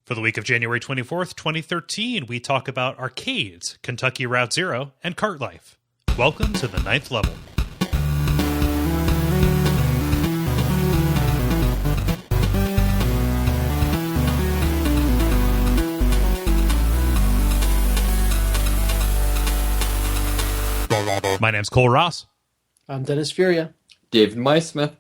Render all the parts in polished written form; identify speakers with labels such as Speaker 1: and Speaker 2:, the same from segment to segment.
Speaker 1: For the week of January 24th, 2013, we talk about arcades, Kentucky Route Zero, and Kart Life. Welcome to the 9th level. My name's Cole Ross.
Speaker 2: I'm Dennis Furia.
Speaker 3: David Meismith.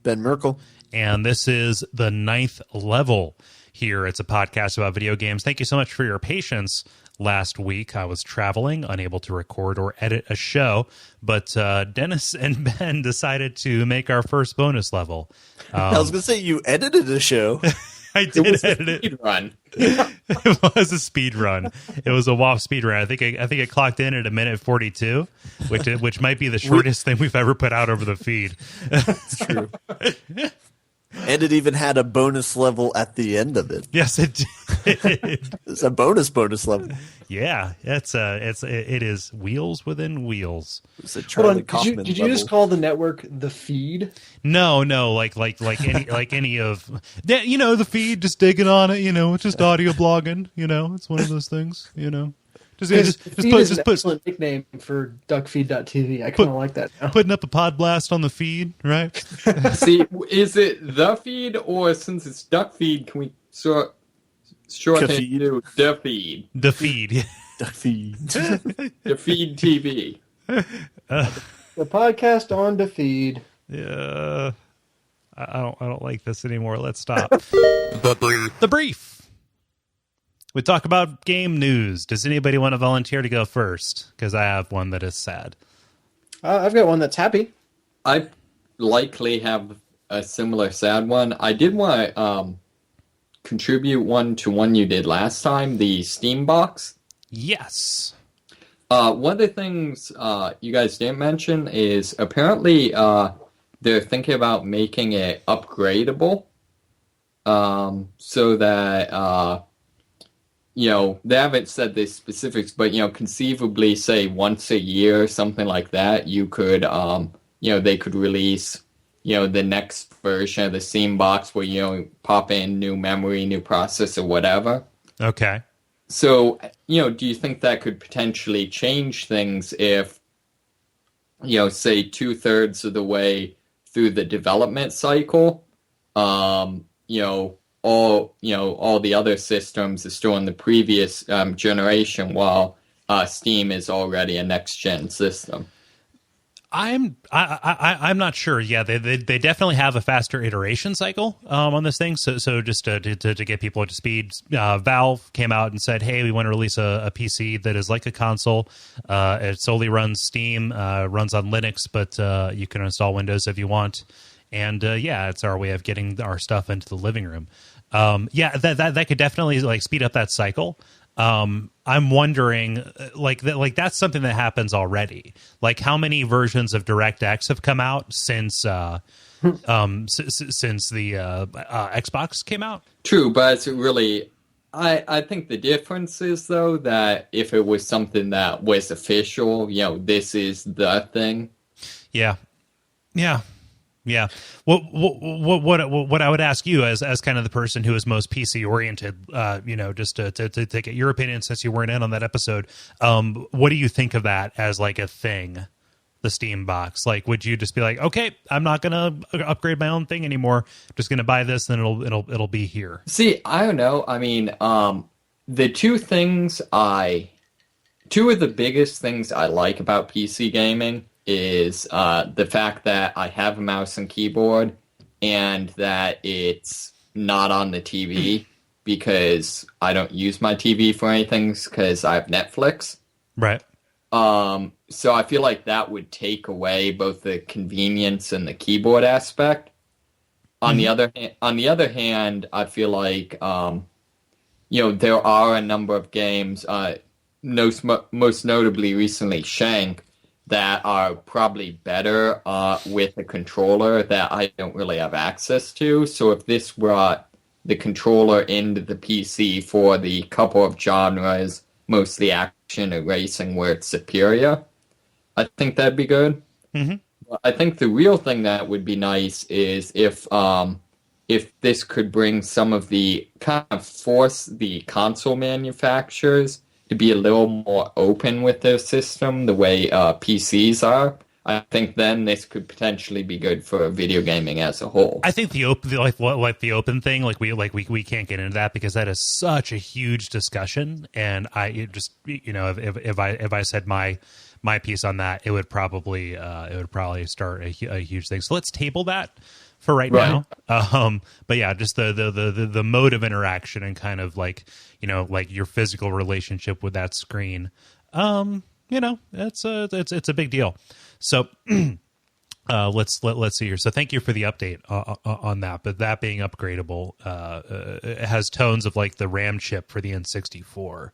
Speaker 4: Ben Merkel.
Speaker 1: And this is the 9th level here. It's a podcast about video games. Thank you so much for your patience. Last week, I was traveling, unable to record or edit a show, but Dennis and Ben decided to make our first bonus level.
Speaker 4: I was going to say, you edited a show.
Speaker 1: I did edit it.
Speaker 3: Speed run.
Speaker 1: It was a speed run. It was a WAF speed run. I think it clocked in at 1:42, which might be the shortest thing we've ever put out over the feed.
Speaker 4: That's true. And it even had a bonus level at the end of it.
Speaker 1: Yes, it did.
Speaker 4: It's a bonus level.
Speaker 1: Yeah, it is wheels within wheels.
Speaker 4: It's a
Speaker 2: Hold
Speaker 4: Charlie
Speaker 2: on, did you just call the network the feed?
Speaker 1: No, like any of that, the feed, just digging on it, it's just audio blogging, it's one of those things,
Speaker 2: Just put an excellent nickname for Duckfeed.tv. I kind of like that now.
Speaker 1: Putting up a pod blast on the feed, right?
Speaker 3: See, is it the feed, or since it's Duckfeed, can we shorten it to the feed?
Speaker 1: The feed.
Speaker 4: Duckfeed.
Speaker 3: Duckfeed.tv.
Speaker 2: The podcast on the feed.
Speaker 1: Yeah. I don't like this anymore. Let's stop. The brief. We talk about game news. Does anybody want to volunteer to go first? Because I have one that is sad.
Speaker 2: I've got one that's happy.
Speaker 3: I likely have a similar sad one. I did want to contribute one to one you did last time, the Steam box.
Speaker 1: Yes.
Speaker 3: One of the things you guys didn't mention is apparently they're thinking about making it upgradable so that... they haven't said the specifics, but, conceivably, say, once a year or something like that, you could, they could release, the next version of the Steam box where, pop in new memory, new processor, whatever.
Speaker 1: Okay.
Speaker 3: So, do you think that could potentially change things if, say, 2/3 of the way through the development cycle, all the other systems are still in the previous generation, while Steam is already a next gen system?
Speaker 1: I'm not sure. Yeah, they definitely have a faster iteration cycle on this thing. So just to get people up to speed, Valve came out and said, "Hey, we want to release a PC that is like a console. It solely runs Steam, runs on Linux, but you can install Windows if you want." And it's our way of getting our stuff into the living room. That could definitely speed up that cycle. I'm wondering, that's something that happens already. Like, how many versions of DirectX have come out since the Xbox came out?
Speaker 3: True, but it's really, I think the difference is, though, that if it was something that was official, this is the thing.
Speaker 1: Yeah. What I would ask you as kind of the person who is most PC oriented, just to get your opinion since you weren't in on that episode, what do you think of that as like a thing, the Steam box? Like, would you just be like, okay, I'm not gonna upgrade my own thing anymore, just gonna buy this, and it'll be here?
Speaker 3: See, I don't know. I mean, the two of the biggest things I like about PC gaming is the fact that I have a mouse and keyboard and that it's not on the TV because I don't use my TV for anything because I have Netflix.
Speaker 1: Right.
Speaker 3: So I feel like that would take away both the convenience and the keyboard aspect. On the other hand, I feel like there are a number of games, most notably recently Shank, that are probably better with a controller that I don't really have access to. So if this brought the controller into the PC for the couple of genres, mostly action and racing, where it's superior, I think that'd be good.
Speaker 1: Mm-hmm.
Speaker 3: I think the real thing that would be nice is if if this could bring some of the kind of force the console manufacturers to be a little more open with their system, the way PCs are. I think then this could potentially be good for video gaming as a whole.
Speaker 1: I think the open, the open thing, we can't get into that because that is such a huge discussion, and if I said my piece on that, it would probably start a huge thing. So let's table that for right now. But yeah, just the mode of interaction and kind of like your physical relationship with that screen. It's a big deal. So let's see here. So thank you for the update on that. But that being upgradable, it has tones of like the RAM chip for the N64.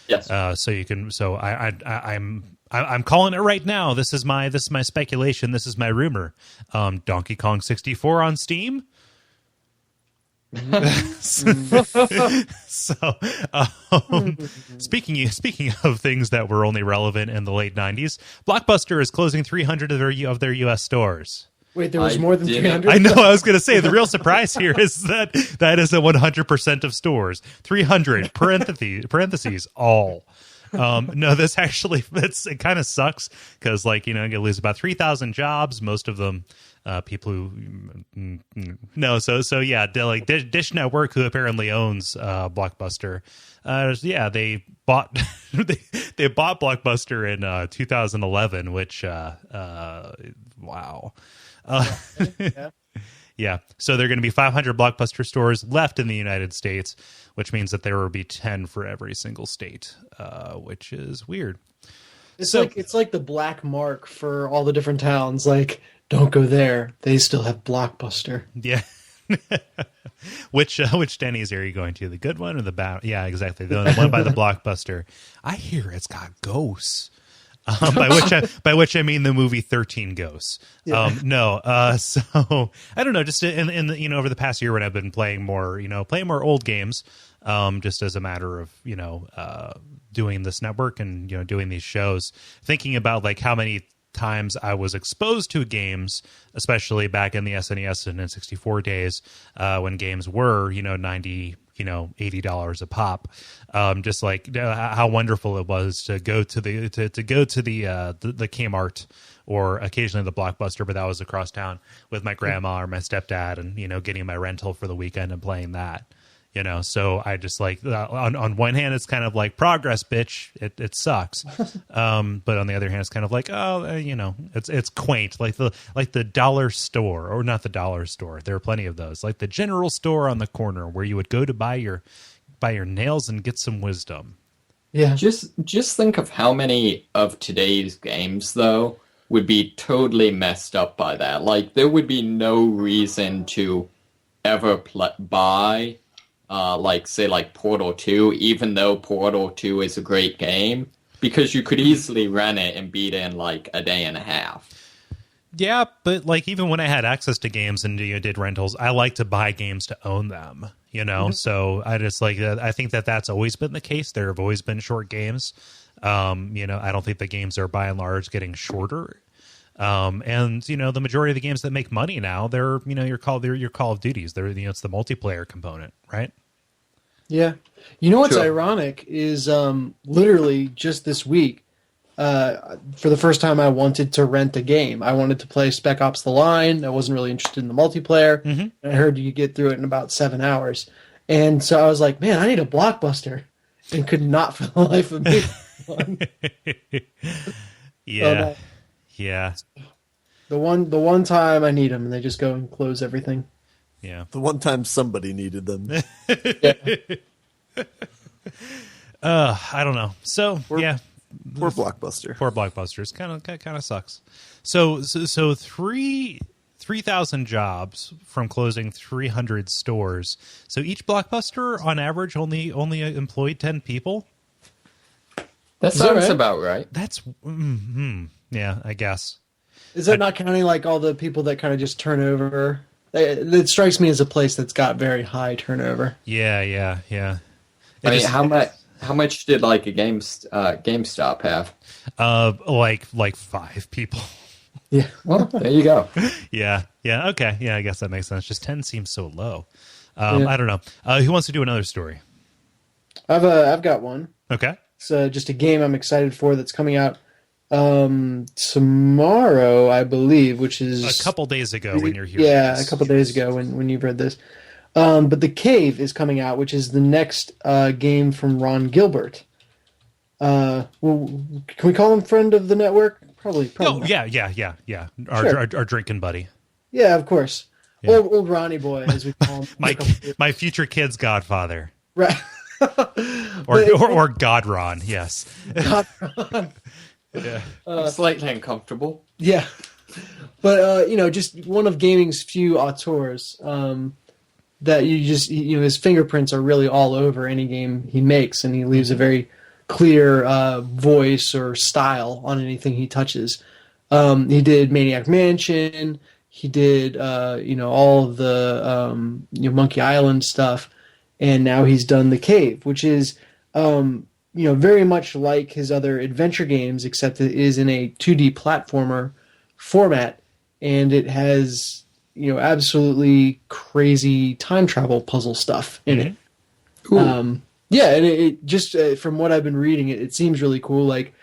Speaker 3: Yes.
Speaker 1: So you can. So I'm calling it right now. This is my speculation. This is my rumor. Donkey Kong 64 on Steam. So speaking of things that were only relevant in the late 90s, Blockbuster is closing 300 of their US stores.
Speaker 2: Wait, there was more than 300?
Speaker 1: I know. I was going to say the real surprise here is that is at 100% of stores. 300 parentheses all. No, this actually it kind of sucks because you lose about 3,000 jobs, most of them people who no. So yeah, Dish Network, who apparently owns Blockbuster, they bought they bought Blockbuster in 2011, which wow. Yeah. So there are going to be 500 Blockbuster stores left in the United States, which means that there will be 10 for every single state, which is weird.
Speaker 2: It's like the black mark for all the different towns. Like, don't go there. They still have Blockbuster.
Speaker 1: Yeah. Which Denny's are you going to? The good one or the bad? Yeah, exactly. The one by the Blockbuster. I hear it's got ghosts. By which I mean the movie 13 Ghosts.
Speaker 2: Yeah.
Speaker 1: So I don't know. Just in over the past year when I've been playing more old games, just as a matter of doing this network and doing these shows, thinking about how many times I was exposed to games, especially back in the SNES and N64 days, when games were $90. $80 a pop. Just how wonderful it was to go to the Kmart or occasionally the Blockbuster, but that was across town with my grandma or my stepdad, and getting my rental for the weekend and playing that. So I just on one hand it's kind of like progress, bitch. It sucks, but on the other hand it's kind of like it's quaint, like the dollar store, or not the dollar store. There are plenty of those, like the general store on the corner where you would go to buy your nails and get some wisdom.
Speaker 2: Yeah,
Speaker 3: just think of how many of today's games though would be totally messed up by that. Like there would be no reason to ever buy. Say Portal 2, even though Portal 2 is a great game, because you could easily rent it and beat it in a day and a half.
Speaker 1: Yeah, but even when I had access to games and did rentals, I like to buy games to own them. Mm-hmm. So I just I think that's always been the case. There have always been short games. I don't think the games are by and large getting shorter. And the majority of the games that make money now, they're your Call of Duties. They're it's the multiplayer component, right?
Speaker 2: Yeah. What's ironic is literally just this week, for the first time I wanted to rent a game. I wanted to play Spec Ops: The Line. I wasn't really interested in the multiplayer. Mm-hmm. I heard you get through it in about 7 hours. And so I was like, man, I need a Blockbuster. And could not for the life of me.
Speaker 1: Yeah. Yeah.
Speaker 2: The one time I need them, and they just go and close everything.
Speaker 1: Yeah.
Speaker 4: The one time somebody needed them.
Speaker 1: I don't know. So
Speaker 4: Poor Blockbuster.
Speaker 1: Poor Blockbusters. Kind of sucks. So 3,000 jobs from closing 300 stores. So each Blockbuster on average only employed 10 people.
Speaker 3: That sounds about right.
Speaker 1: That's yeah, I guess.
Speaker 2: Is that not counting all the people that kind of just turn over? It strikes me as a place that's got very high turnover.
Speaker 1: Yeah.
Speaker 3: How much did a GameStop have?
Speaker 1: Like 5 people.
Speaker 2: Yeah.
Speaker 3: Well, there you go.
Speaker 1: Yeah. Okay. Yeah, I guess that makes sense. Just 10 seems so low.
Speaker 2: Yeah.
Speaker 1: I don't know. Who wants to do another story?
Speaker 2: I've got one.
Speaker 1: Okay.
Speaker 2: It's just a game I'm excited for that's coming out tomorrow, I believe, which is
Speaker 1: A couple days ago when you're here.
Speaker 2: Yeah, a couple days ago when you've read this. But The Cave is coming out, which is the next game from Ron Gilbert. Well, can we call him friend of the network? Probably.
Speaker 1: Oh,
Speaker 2: Not.
Speaker 1: yeah.
Speaker 2: Sure.
Speaker 1: Our drinking buddy.
Speaker 2: Yeah, of course.
Speaker 1: Yeah.
Speaker 2: Old Ronnie boy, as we call him.
Speaker 1: My future kid's godfather.
Speaker 2: Right.
Speaker 1: Or God Ron, yes.
Speaker 2: God Ron.
Speaker 1: Yeah.
Speaker 3: Slightly uncomfortable.
Speaker 2: Yeah. But, just one of gaming's few auteurs that his fingerprints are really all over any game he makes, and he leaves a very clear voice or style on anything he touches. He did Maniac Mansion. He did, all of the Monkey Island stuff, and now he's done The Cave, which is, very much like his other adventure games, except it is in a 2D platformer format, and it has, absolutely crazy time travel puzzle stuff in it.
Speaker 3: Cool.
Speaker 2: Yeah, and it just from what I've been reading, it seems really cool. Like,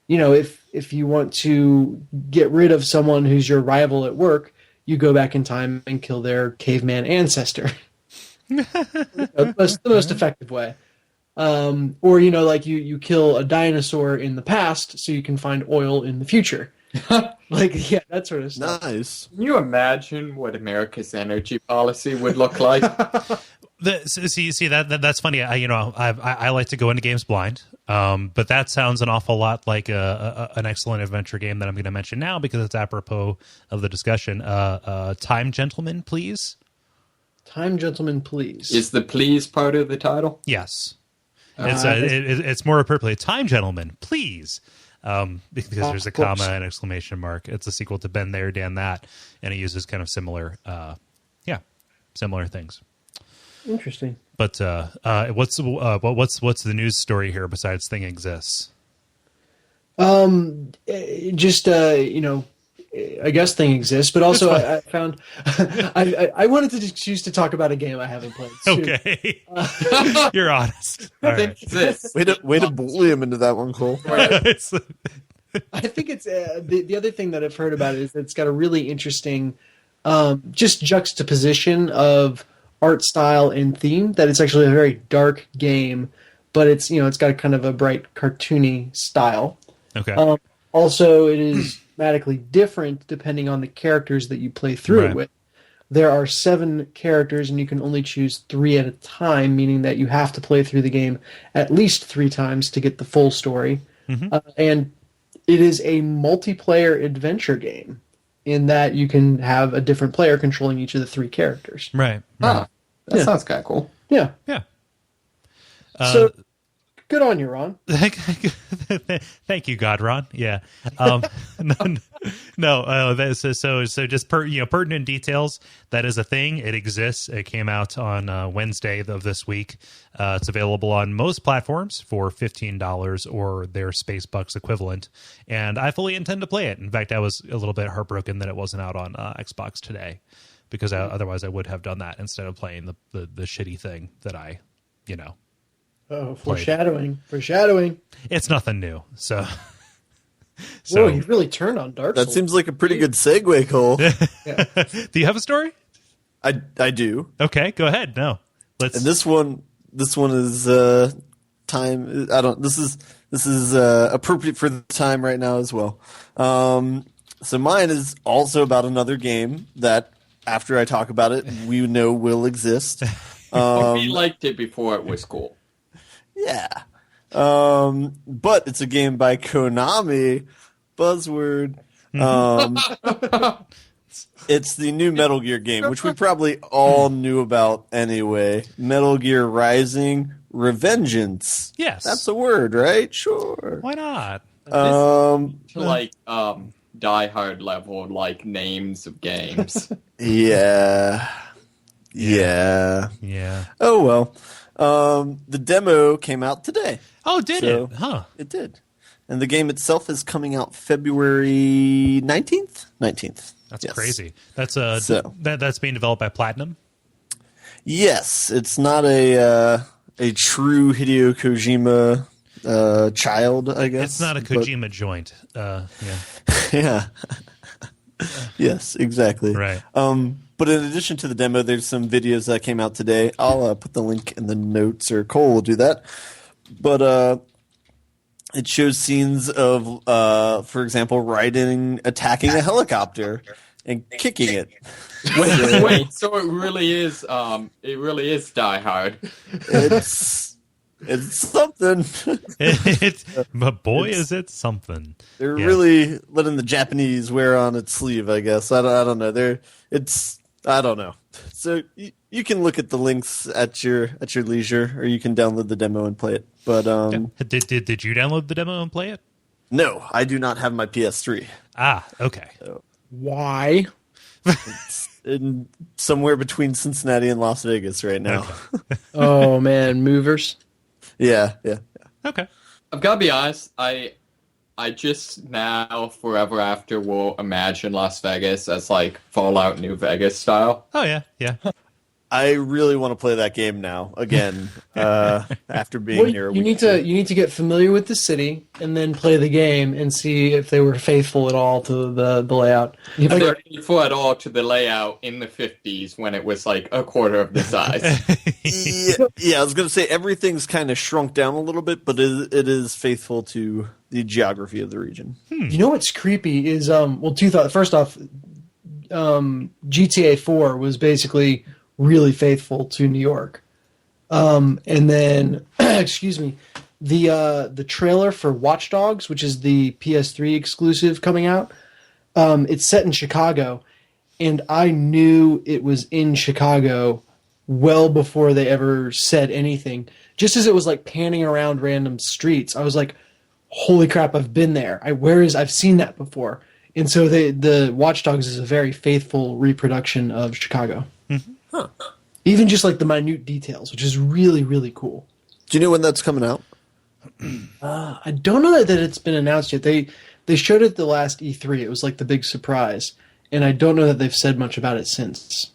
Speaker 2: if you want to get rid of someone who's your rival at work, you go back in time and kill their caveman ancestor. The most effective way. Or like you kill a dinosaur in the past so you can find oil in the future. That sort of stuff.
Speaker 4: Nice.
Speaker 3: Can you imagine what America's energy policy would look like?
Speaker 1: That's funny. I like to go into games blind, but that sounds an awful lot like an excellent adventure game that I'm going to mention now because it's apropos of the discussion. Time Gentlemen, Please.
Speaker 2: Time Gentlemen, Please.
Speaker 3: Is the please part of the title?
Speaker 1: Yes. It's more appropriately Time Gentlemen, Please. Because there's a comma and exclamation mark. It's a sequel to Been There, Dan That, and it uses kind of similar things.
Speaker 2: Interesting.
Speaker 1: But what's the news story here besides Thing Exists?
Speaker 2: I guess Thing Exists, but also I found I wanted to just choose to talk about a game I haven't played.
Speaker 1: Okay, you're honest. All right.
Speaker 4: Way to bully him into that one, Cole.
Speaker 2: I think it's the other thing that I've heard about it is that it's got a really interesting just juxtaposition of art style and theme. That it's actually a very dark game, but it's got a kind of a bright cartoony style.
Speaker 1: Okay.
Speaker 2: Also, it is dramatically different depending on the characters that you play through it with. There are 7 characters, and you can only choose 3 at a time, meaning that you have to play through the game at least 3 times to get the full story. Mm-hmm. And it is a multiplayer adventure game in that you can have a different player controlling each of the 3 characters.
Speaker 1: Right.
Speaker 3: That sounds kind of cool.
Speaker 2: Yeah.
Speaker 1: Yeah.
Speaker 2: So good on you, Ron.
Speaker 1: Thank you, God, Ron. Yeah. So just pertinent details. That is a thing. It exists. It came out on Wednesday of this week. It's available on most platforms for $15 or their Spacebucks equivalent. And I fully intend to play it. In fact, I was a little bit heartbroken that it wasn't out on Xbox today, because otherwise I would have done that instead of playing the shitty thing that I.
Speaker 2: Oh, foreshadowing.
Speaker 1: It's nothing new. So
Speaker 2: whoa, you really turned on Dark Souls.
Speaker 4: That seems like a pretty good segue, Cole.
Speaker 2: Yeah.
Speaker 1: Do you have a story?
Speaker 4: I do.
Speaker 1: Okay, go ahead. No.
Speaker 4: And this one is time. This is appropriate for the time right now as well. So mine is also about another game that after I talk about it, we know will exist.
Speaker 3: We liked it before it was cool.
Speaker 4: Yeah. But it's a game by Konami. Buzzword. It's the new Metal Gear game, which we probably all knew about anyway. Metal Gear Rising Revengeance.
Speaker 1: Yes.
Speaker 4: That's a word, right? Sure.
Speaker 1: Why not?
Speaker 3: Die Hard level, names of games.
Speaker 4: Yeah. Oh, well. The demo came out today.
Speaker 1: Oh, did it? Huh.
Speaker 4: It did. and the game itself is coming out February 19th.
Speaker 1: That's
Speaker 4: yes.
Speaker 1: crazy. That's being developed by Platinum.
Speaker 4: Yes, it's not a true Hideo Kojima child, I guess.
Speaker 1: It's not a Kojima joint. Yeah.
Speaker 4: Yeah. Yes, exactly.
Speaker 1: Right.
Speaker 4: But in addition to the demo, there's some videos that came out today. I'll put the link in the notes, or Kole will do that. But it shows scenes of, for example, attacking a helicopter and kicking it.
Speaker 3: Wait, so it really is Die Hard.
Speaker 4: It's something.
Speaker 1: But boy, is it something.
Speaker 4: They're really letting the Japanese wear on its sleeve, I guess. I don't know. I don't know. So you can look at the links at your leisure, or you can download the demo and play it. But
Speaker 1: did you download the demo and play it?
Speaker 4: No, I do not have my PS3.
Speaker 1: Ah, okay.
Speaker 4: So
Speaker 2: Why?
Speaker 4: it's in somewhere between Cincinnati and Las Vegas right now.
Speaker 1: Okay.
Speaker 2: Oh man, movers.
Speaker 4: Yeah.
Speaker 1: Okay.
Speaker 3: I've got to be honest, I just now, forever after, will imagine Las Vegas as like Fallout New Vegas style.
Speaker 1: Oh, yeah.
Speaker 4: I really want to play that game now again. After being here,
Speaker 2: you need to get familiar with the city and then play the game and see if they were faithful at all to the layout.
Speaker 3: If they're faithful at all to the layout in the 50s when it was like a quarter of the size.
Speaker 4: Yeah, I was going to say everything's kind of shrunk down a little bit, but it is faithful to the geography of the region.
Speaker 2: You know what's creepy is two thoughts. First off, GTA 4 was basically really faithful to New York. And then, excuse me, the trailer for Watch Dogs, which is the PS3 exclusive coming out, it's set in Chicago, and I knew it was in Chicago well before they ever said anything. Just as it was like panning around random streets, I was like, holy crap, I've been there. I've seen that before. And so the Watch Dogs is a very faithful reproduction of Chicago.
Speaker 1: Mm-hmm.
Speaker 4: Huh.
Speaker 2: Even just like the minute details, which is really, really cool.
Speaker 4: Do you know when that's coming out?
Speaker 2: I don't know that it's been announced yet. They showed it at the last E3. It was like the big surprise. And I don't know that they've said much about it since.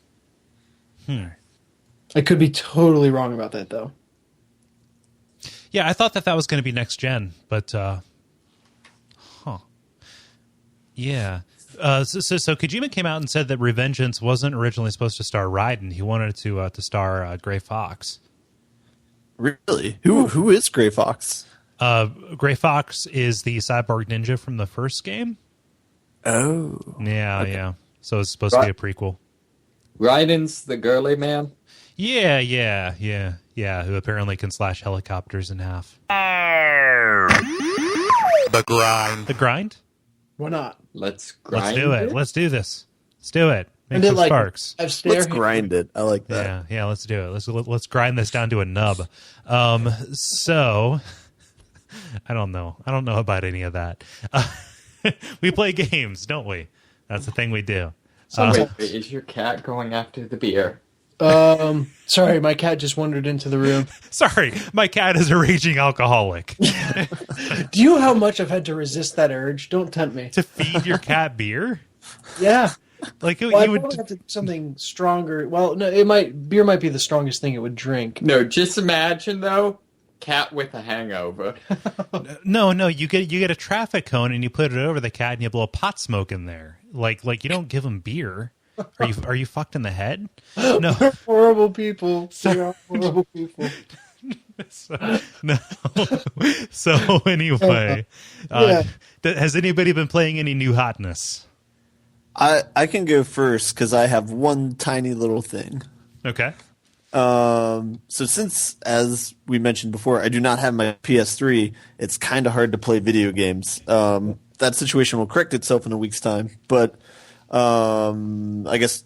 Speaker 2: I could be totally wrong about that, though.
Speaker 1: Yeah, I thought that was going to be next gen, but yeah. So Kojima came out and said that Revengeance wasn't originally supposed to star Raiden. He wanted it to star Gray Fox.
Speaker 4: Really? Who is Gray Fox?
Speaker 1: Gray Fox is the cyborg ninja from the first game.
Speaker 4: Oh.
Speaker 1: Yeah, okay. Yeah. So it's supposed to be a prequel.
Speaker 3: Raiden's the girly man?
Speaker 1: Yeah. Who apparently can slash helicopters in half.
Speaker 5: The grind.
Speaker 1: The grind?
Speaker 2: Why not?
Speaker 3: Let's grind.
Speaker 1: Let's do it. Let's do this. Let's do it. Make
Speaker 2: And
Speaker 1: some
Speaker 2: like,
Speaker 1: sparks.
Speaker 4: Let's grind it. I like that.
Speaker 1: Yeah, let's do it. Let's grind this down to a nub. So I don't know about any of that. We play games, don't we? That's the thing we do.
Speaker 3: Wait, is your cat going after the beer?
Speaker 2: Sorry, my cat just wandered into the room.
Speaker 1: Sorry, my cat is a raging alcoholic.
Speaker 2: Do you know how much I've had to resist that urge? Don't tempt me.
Speaker 1: To feed your cat beer?
Speaker 2: Yeah.
Speaker 1: Like
Speaker 2: Well,
Speaker 1: you
Speaker 2: I
Speaker 1: would
Speaker 2: probably have to do something stronger. Well, no, beer might be the strongest thing it would drink.
Speaker 3: No, just imagine though, cat with a hangover.
Speaker 1: No, you get a traffic cone and you put it over the cat and you blow pot smoke in there. Like you don't give him beer. Are you fucked in the head? No.
Speaker 2: We're horrible people. We're horrible people.
Speaker 1: So anyway, has anybody been playing any new hotness?
Speaker 4: I can go first because I have one tiny little thing.
Speaker 1: Okay.
Speaker 4: So since, as we mentioned before, I do not have my PS3, it's kind of hard to play video games. That situation will correct itself in a week's time. But I guess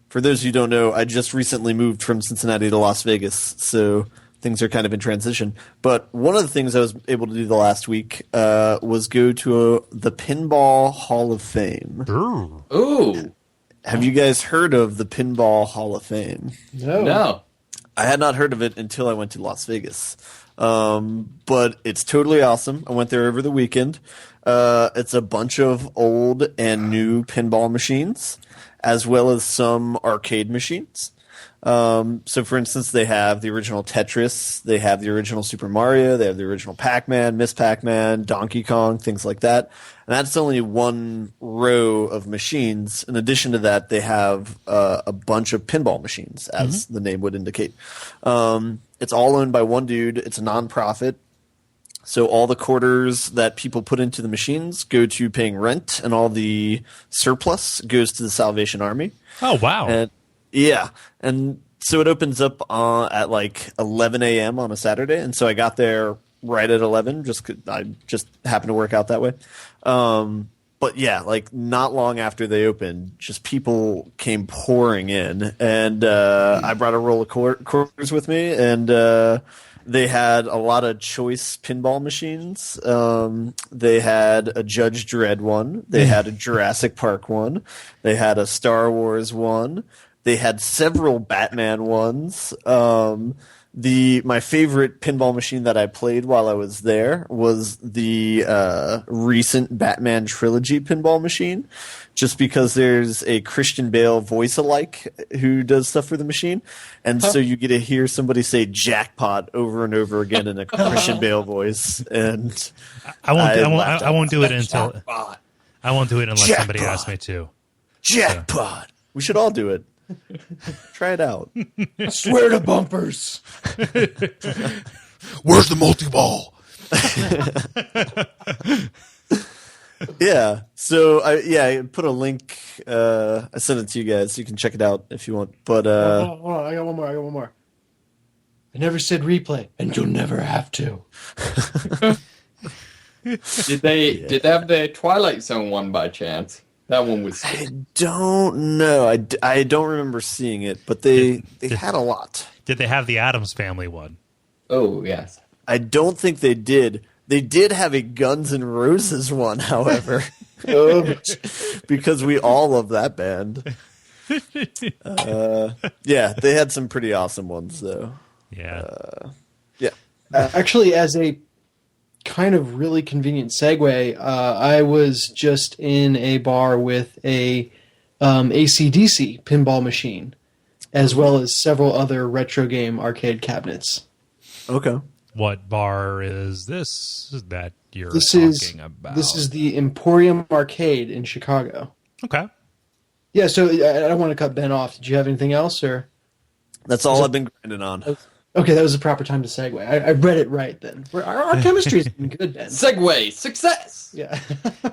Speaker 4: for those who don't know, I just recently moved from Cincinnati to Las Vegas, so things are kind of in transition. But one of the things I was able to do the last week was go to the Pinball Hall of Fame.
Speaker 3: Ooh.
Speaker 4: Have you guys heard of the Pinball Hall of Fame?
Speaker 2: No.
Speaker 3: No.
Speaker 4: I had not heard of it until I went to Las Vegas. But it's totally awesome. I went there over the weekend. It's a bunch of old and new pinball machines, as well as some arcade machines. So for instance, they have the original Tetris, they have the original Super Mario, they have the original Pac-Man, Miss Pac-Man, Donkey Kong, things like that. And that's only one row of machines. In addition to that, they have a bunch of pinball machines, as the name would indicate. It's all owned by one dude. It's a nonprofit. So all the quarters that people put into the machines go to paying rent, and all the surplus goes to the Salvation Army.
Speaker 1: Oh, wow.
Speaker 4: And yeah, and so it opens up at like 11 a.m. on a Saturday, and so I got there right at 11. I just happened to work out that way. But yeah, like not long after they opened, just people came pouring in, and I brought a roll of quarters with me, and they had a lot of choice pinball machines. They had a Judge Dredd one. They had a Jurassic Park one. They had a Star Wars one. They had several Batman ones. My favorite pinball machine that I played while I was there was the recent Batman trilogy pinball machine, just because there's a Christian Bale voice-alike who does stuff for the machine, and so you get to hear somebody say "jackpot" over and over again in a Christian Bale voice. And
Speaker 1: I won't do it until jackpot. I won't do it unless somebody asks me to.
Speaker 4: Jackpot. So. We should all do it. Try it out.
Speaker 2: I swear to bumpers.
Speaker 1: Where's the multi-ball?
Speaker 4: Yeah. So I put a link. I sent it to you guys. You can check it out if you want. But
Speaker 2: hold on. I got one more. I never said replay, and you'll never have to.
Speaker 3: Did they have the Twilight Zone one by chance? That one was.
Speaker 4: I don't know. I don't remember seeing it, but they had a lot.
Speaker 1: Did they have the Addams Family one?
Speaker 3: Oh yes.
Speaker 4: I don't think they did. They did have a Guns N' Roses one, however, because we all love that band. Yeah, they had some pretty awesome ones, though.
Speaker 1: Yeah.
Speaker 4: Yeah.
Speaker 2: Actually, as a kind of really convenient segue, I was just in a bar with a AC/DC pinball machine, as well as several other retro game arcade cabinets.
Speaker 4: Okay.
Speaker 1: What bar is this that you're talking about?
Speaker 2: This is the Emporium Arcade in Chicago.
Speaker 1: Okay.
Speaker 2: Yeah, so I don't want to cut Ben off. Did you have anything else, or?
Speaker 4: That's all I've been grinding on.
Speaker 2: Okay, that was the proper time to segue. I read it right then. Our chemistry has been good, Ben.
Speaker 3: Segue success.
Speaker 2: Yeah.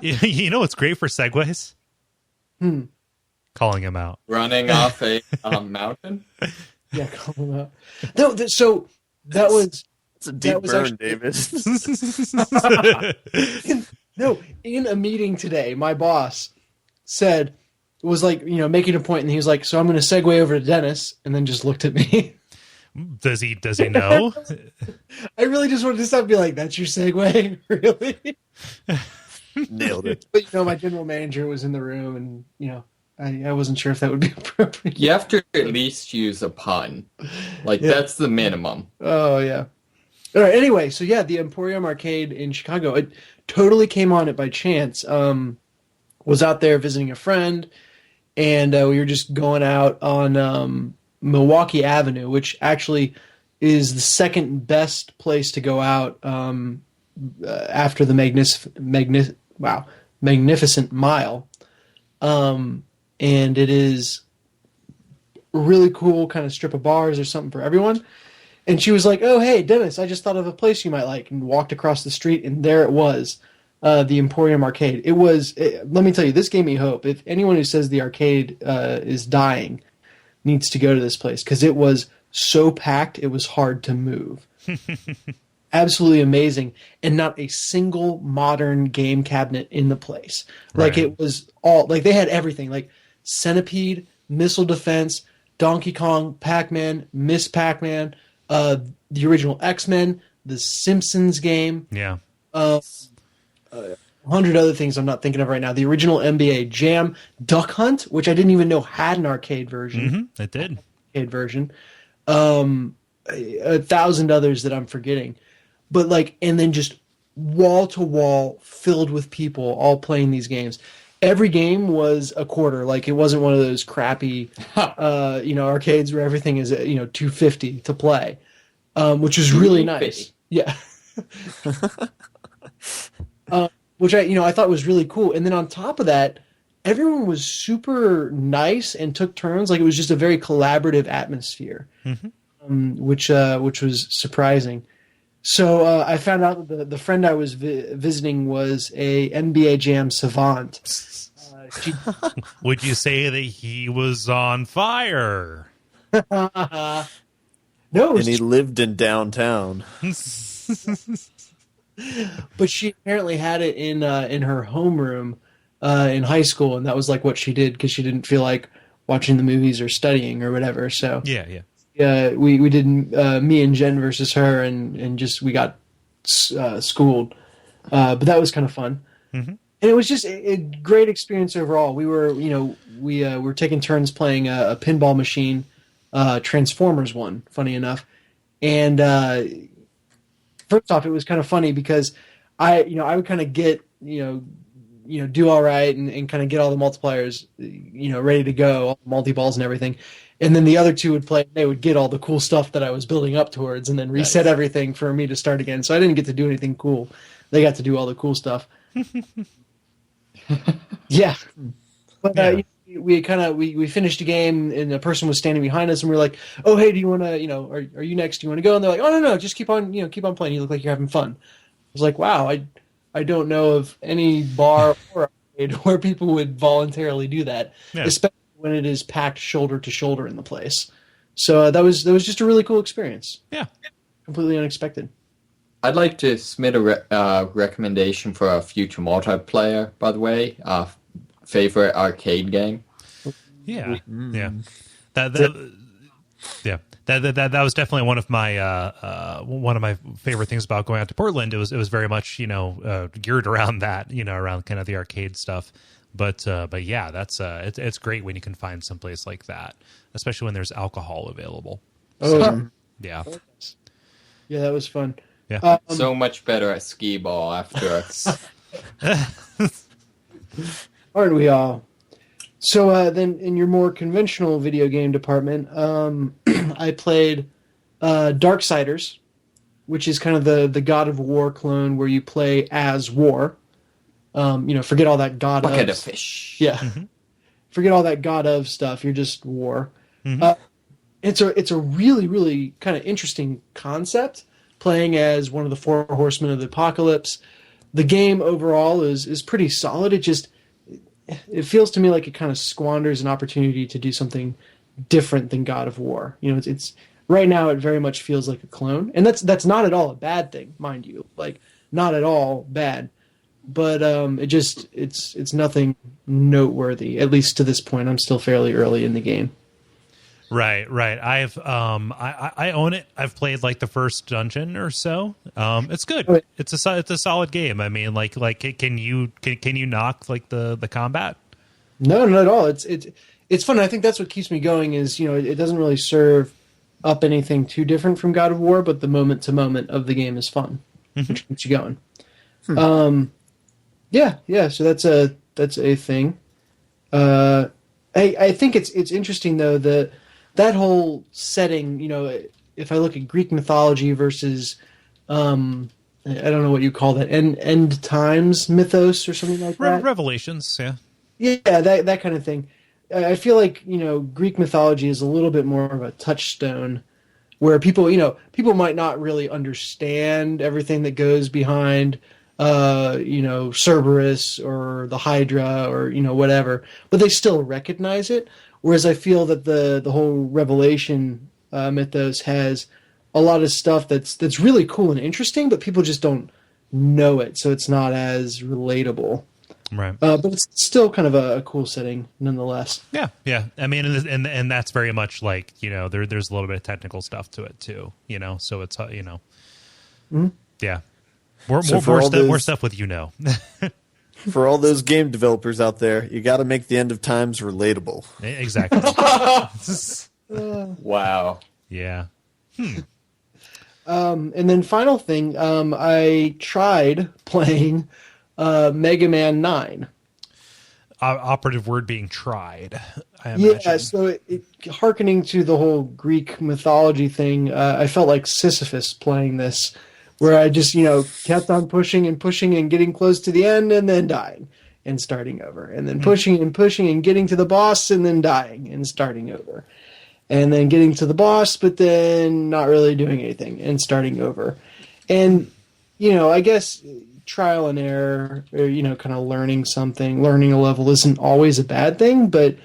Speaker 1: You know what's great for segues? Calling him out.
Speaker 3: Running off a mountain.
Speaker 2: Yeah, calling him out. No, so that was.
Speaker 4: It's a deep burn, David.
Speaker 2: In a meeting today, my boss was like, making a point, and he was like, "So I'm going to segue over to Dennis," and then just looked at me.
Speaker 1: Does he know?
Speaker 2: I really just wanted to stop and be like, "That's your segue, really?"
Speaker 4: Nailed it.
Speaker 2: But my general manager was in the room, and I wasn't sure if that would be appropriate.
Speaker 3: You have to at least use a pun. That's the minimum.
Speaker 2: Oh yeah. All right. Anyway, so yeah, the Emporium Arcade in Chicago. It totally came on it by chance. Was out there visiting a friend, and we were just going out on Milwaukee Avenue, which actually is the second best place to go out after the Magnificent Mile. And it is a really cool kind of strip of bars. There's something for everyone. And she was like, "Oh, hey, Dennis, I just thought of a place you might like," and walked across the street, and there it was, the Emporium Arcade. Let me tell you, this gave me hope. If anyone who says the arcade is dying needs to go to this place, because it was so packed, it was hard to move. Absolutely amazing. And not a single modern game cabinet in the place. Like, it was all, like, they had everything, like Centipede, Missile Defense, Donkey Kong, Pac-Man, Miss Pac-Man, the original X-Men, the Simpsons game.
Speaker 1: Yeah.
Speaker 2: 100 other things I'm not thinking of right now. The original NBA Jam, Duck Hunt, which I didn't even know had an arcade version.
Speaker 1: It did.
Speaker 2: Arcade version. 1,000 others that I'm forgetting. but like, and then just wall to wall filled with people all playing these games. Every game was a quarter. Like, it wasn't one of those crappy, arcades where everything is, $2.50 to play, which is really nice. Yeah. Which I thought was really cool. And then on top of that, everyone was super nice and took turns. Like, it was just a very collaborative atmosphere, which was surprising. So I found out that the friend I was visiting was a NBA Jam savant.
Speaker 1: Would you say that he was on fire?
Speaker 2: No,
Speaker 4: and he lived in downtown.
Speaker 2: But she apparently had it in her homeroom in high school, and that was like what she did because she didn't feel like watching the movies or studying or whatever. So
Speaker 1: yeah.
Speaker 2: We did me and Jen versus her, and just we got schooled, but that was kind of fun, and it was just a great experience overall. We were we were taking turns playing a pinball machine, Transformers one, funny enough, and first off, it was kind of funny because I would kind of get do all right and kind of get all the multipliers ready to go, all the multi-balls and everything. And then the other two would play, they would get all the cool stuff that I was building up towards and then reset everything for me to start again. So I didn't get to do anything cool. They got to do all the cool stuff. Yeah. But we finished a game and a person was standing behind us and we were like, oh, hey, do you want to, are you next? Do you want to go? And they're like, oh, no, just keep on playing. You look like you're having fun. I was like, wow, I don't know of any bar or arcade where people would voluntarily do that, especially when it is packed shoulder to shoulder in the place. So that was just a really cool experience.
Speaker 1: Yeah.
Speaker 2: Completely unexpected.
Speaker 3: I'd like to submit a recommendation for a future multiplayer, by the way. Favorite arcade game.
Speaker 1: Yeah. Yeah. That was definitely one of my favorite things about going out to Portland. It was very much geared around that, around kind of the arcade stuff. But yeah, that's it's great when you can find someplace like that, especially when there's alcohol available.
Speaker 2: Oh,
Speaker 1: yeah,
Speaker 2: that was fun.
Speaker 1: Yeah,
Speaker 3: so much better at skee ball after.
Speaker 2: Aren't we all? So then, in your more conventional video game department, I played Darksiders, which is kind of the God of War clone where you play as War. Forget all that God
Speaker 3: bucket
Speaker 2: of
Speaker 3: of fish.
Speaker 2: Yeah, forget all that God of stuff. You're just War. It's a really, really kind of interesting concept. Playing as one of the four horsemen of the apocalypse. The game overall is pretty solid. It feels to me like it kind of squanders an opportunity to do something different than God of War. It's right now it very much feels like a clone, and that's not at all a bad thing, mind you. Like, not at all bad, but it's nothing noteworthy, at least to this point. I'm still fairly early in the game. Right.
Speaker 1: I've I own it. I've played like the first dungeon or so. It's good. It's a solid game. I mean, like can you knock like the combat?
Speaker 2: No, not at all. It's fun. I think that's what keeps me going. Is it doesn't really serve up anything too different from God of War, but the moment to moment of the game is fun, which keeps you going. Yeah. So that's a thing. I think it's interesting though that whole setting, if I look at Greek mythology versus, I don't know what you call that, end times mythos or something like that.
Speaker 1: Revelations, yeah.
Speaker 2: Yeah, that kind of thing. I feel like, Greek mythology is a little bit more of a touchstone where people might not really understand everything that goes behind, Cerberus or the Hydra or, whatever, but they still recognize it. Whereas I feel that the whole Revelation mythos has a lot of stuff that's really cool and interesting, but people just don't know it, so it's not as relatable.
Speaker 1: Right.
Speaker 2: But it's still kind of a cool setting nonetheless.
Speaker 1: Yeah. I mean, and that's very much like, there's a little bit of technical stuff to it too, so it's, yeah. More stuff with
Speaker 4: For all those game developers out there, you got to make the end of times relatable.
Speaker 1: Exactly.
Speaker 3: Wow.
Speaker 1: Yeah.
Speaker 2: And then final thing, I tried playing Mega Man 9.
Speaker 1: Operative word being tried, I
Speaker 2: Yeah,
Speaker 1: imagine.
Speaker 2: so hearkening to the whole Greek mythology thing, I felt like Sisyphus playing this, where I just, kept on pushing and pushing and getting close to the end and then dying and starting over. And then pushing and pushing and getting to the boss and then dying and starting over. And then getting to the boss, but then not really doing anything and starting over. And, I guess trial and error, or, kind of learning a level isn't always a bad thing, but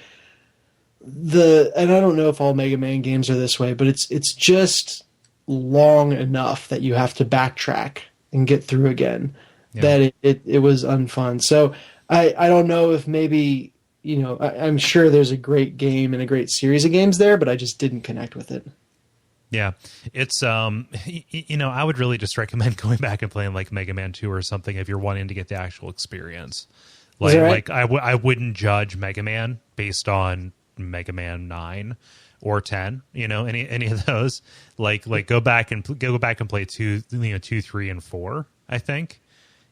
Speaker 2: and I don't know if all Mega Man games are this way, but it's just long enough that you have to backtrack and get through again.
Speaker 1: Yeah.
Speaker 2: That it was unfun. So I don't know if maybe I'm sure there's a great game and a great series of games there, but I just didn't connect with it.
Speaker 1: Yeah, it's I would really just recommend going back and playing like Mega Man 2 or something if you're wanting to get the actual experience. Like I wouldn't judge Mega Man based on Mega Man 9 or 10, any of those. Like go back and play 2, 3 and 4, I think.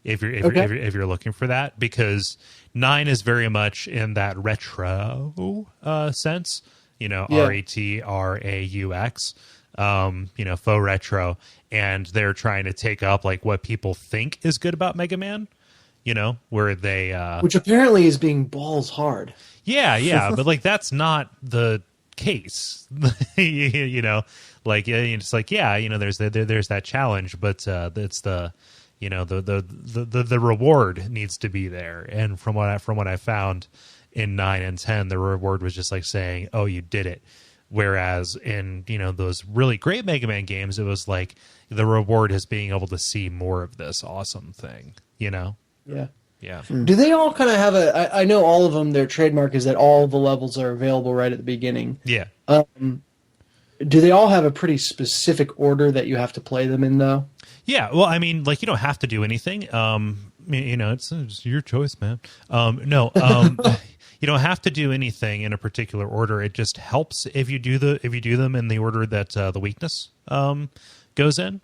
Speaker 1: If you're looking for that, because 9 is very much in that retro sense, RETRAUX, faux retro, and they're trying to take up like what people think is good about Mega Man, where they
Speaker 2: which apparently is being balls hard.
Speaker 1: Yeah, but like that's not the case. It's like there's that challenge, but it's the the reward needs to be there. And from what I found in 9 and 10, the reward was just like saying, "Oh, you did it." Whereas in those really great Mega Man games, it was like the reward is being able to see more of this awesome thing.
Speaker 2: Yeah.
Speaker 1: Yeah.
Speaker 2: Do they all kind of have I know all of them, their trademark is that all the levels are available right at the beginning.
Speaker 1: Yeah.
Speaker 2: Do they all have a pretty specific order that you have to play them in, though?
Speaker 1: Yeah, well, I mean, like, you don't have to do anything. It's your choice, man. No, you don't have to do anything in a particular order. It just helps if you do them in the order that the weakness goes in.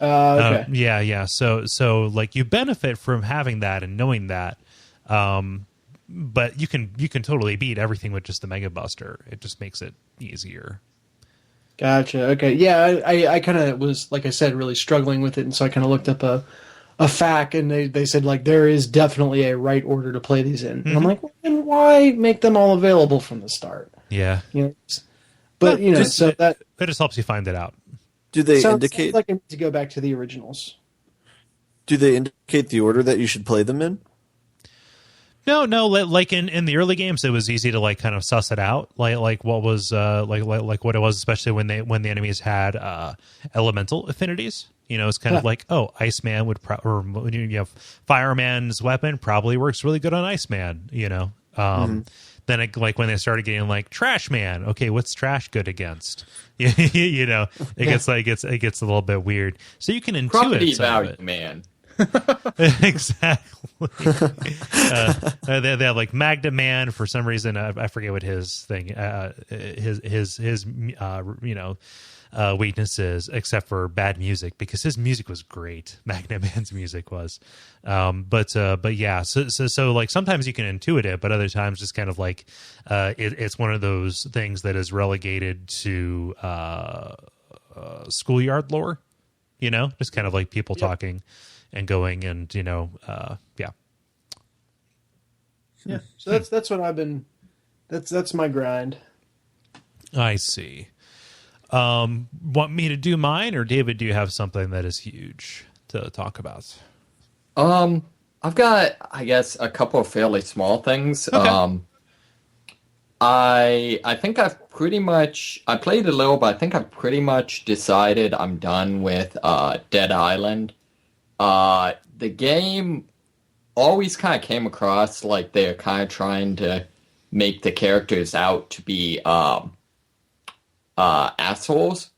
Speaker 2: Okay.
Speaker 1: Yeah. So like you benefit from having that and knowing that. But you can totally beat everything with just the Mega Buster. It just makes it easier.
Speaker 2: Gotcha. Okay. Yeah, I kind of was, like I said, really struggling with it, and so I kind of looked up a FAQ, and they said like there is definitely a right order to play these in, and I'm like, well, then why make them all available from the start?
Speaker 1: Yeah.
Speaker 2: But so that
Speaker 1: just helps you find it out.
Speaker 4: Do they
Speaker 2: sounds
Speaker 4: indicate
Speaker 2: like I need to go back to the originals?
Speaker 4: Do they indicate the order that you should play them in?
Speaker 1: No. Like in the early games, it was easy to like kind of suss it out. Like what was like what it was, especially when the enemies had elemental affinities. It's kind of like, oh, Iceman would or Fireman's weapon probably works really good on Iceman. Then like when they started getting like Trash Man, okay, what's Trash good against? It gets a little bit weird. So you can intuit
Speaker 3: Property
Speaker 1: some of
Speaker 3: value,
Speaker 1: it.
Speaker 3: man.
Speaker 1: Exactly. They have like Magda Man for some reason. I forget what his thing, his weakness is, except for bad music, because his music was great. Magna Man's music was, but yeah. So like sometimes you can intuit it, but other times just kind of like it's one of those things that is relegated to schoolyard lore. Just kind of like people talking and going, and yeah.
Speaker 2: So that's what I've been. That's my grind.
Speaker 1: I see. Want me to do mine, or David? Do you have something that is huge to talk about?
Speaker 3: I've got, I guess, a couple of fairly small things.
Speaker 1: Okay.
Speaker 3: I think I've pretty much, I played a little, but I think I've pretty much decided I'm done with Dead Island. The game always kind of came across like they're kind of trying to make the characters out to be assholes,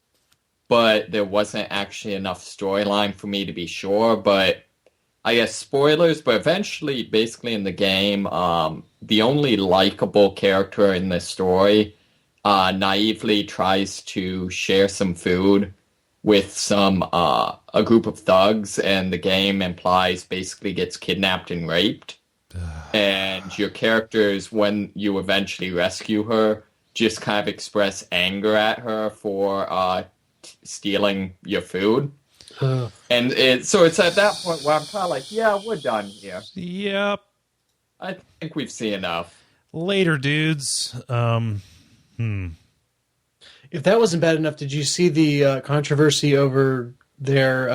Speaker 3: but there wasn't actually enough storyline for me to be sure. But I guess spoilers, but eventually, basically in the game, the only likable character in the story naively tries to share some food with some a group of thugs, and the game implies basically gets kidnapped and raped. And your characters, when you eventually rescue her, just kind of express anger at her for stealing your food. And so it's at that point where I'm kind of like, yeah, we're done here.
Speaker 1: Yep.
Speaker 3: I think we've seen enough.
Speaker 1: Later, dudes.
Speaker 2: If that wasn't bad enough, did you see the controversy over their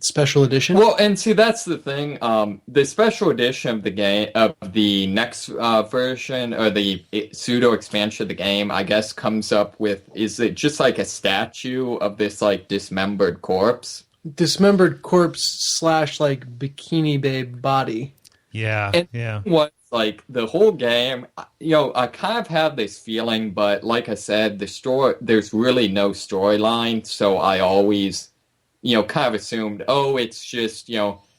Speaker 2: special edition?
Speaker 3: Well, and see, that's the thing. The special edition of the game, of the next version, or the pseudo expansion of the game, I guess comes up with, is it just like a statue of this like dismembered corpse?
Speaker 2: Dismembered corpse / like bikini babe body.
Speaker 1: Yeah,
Speaker 3: and
Speaker 1: yeah.
Speaker 3: What like the whole game, I kind of have this feeling, but like I said, there's really no storyline, so I always, kind of assumed, oh, it's just,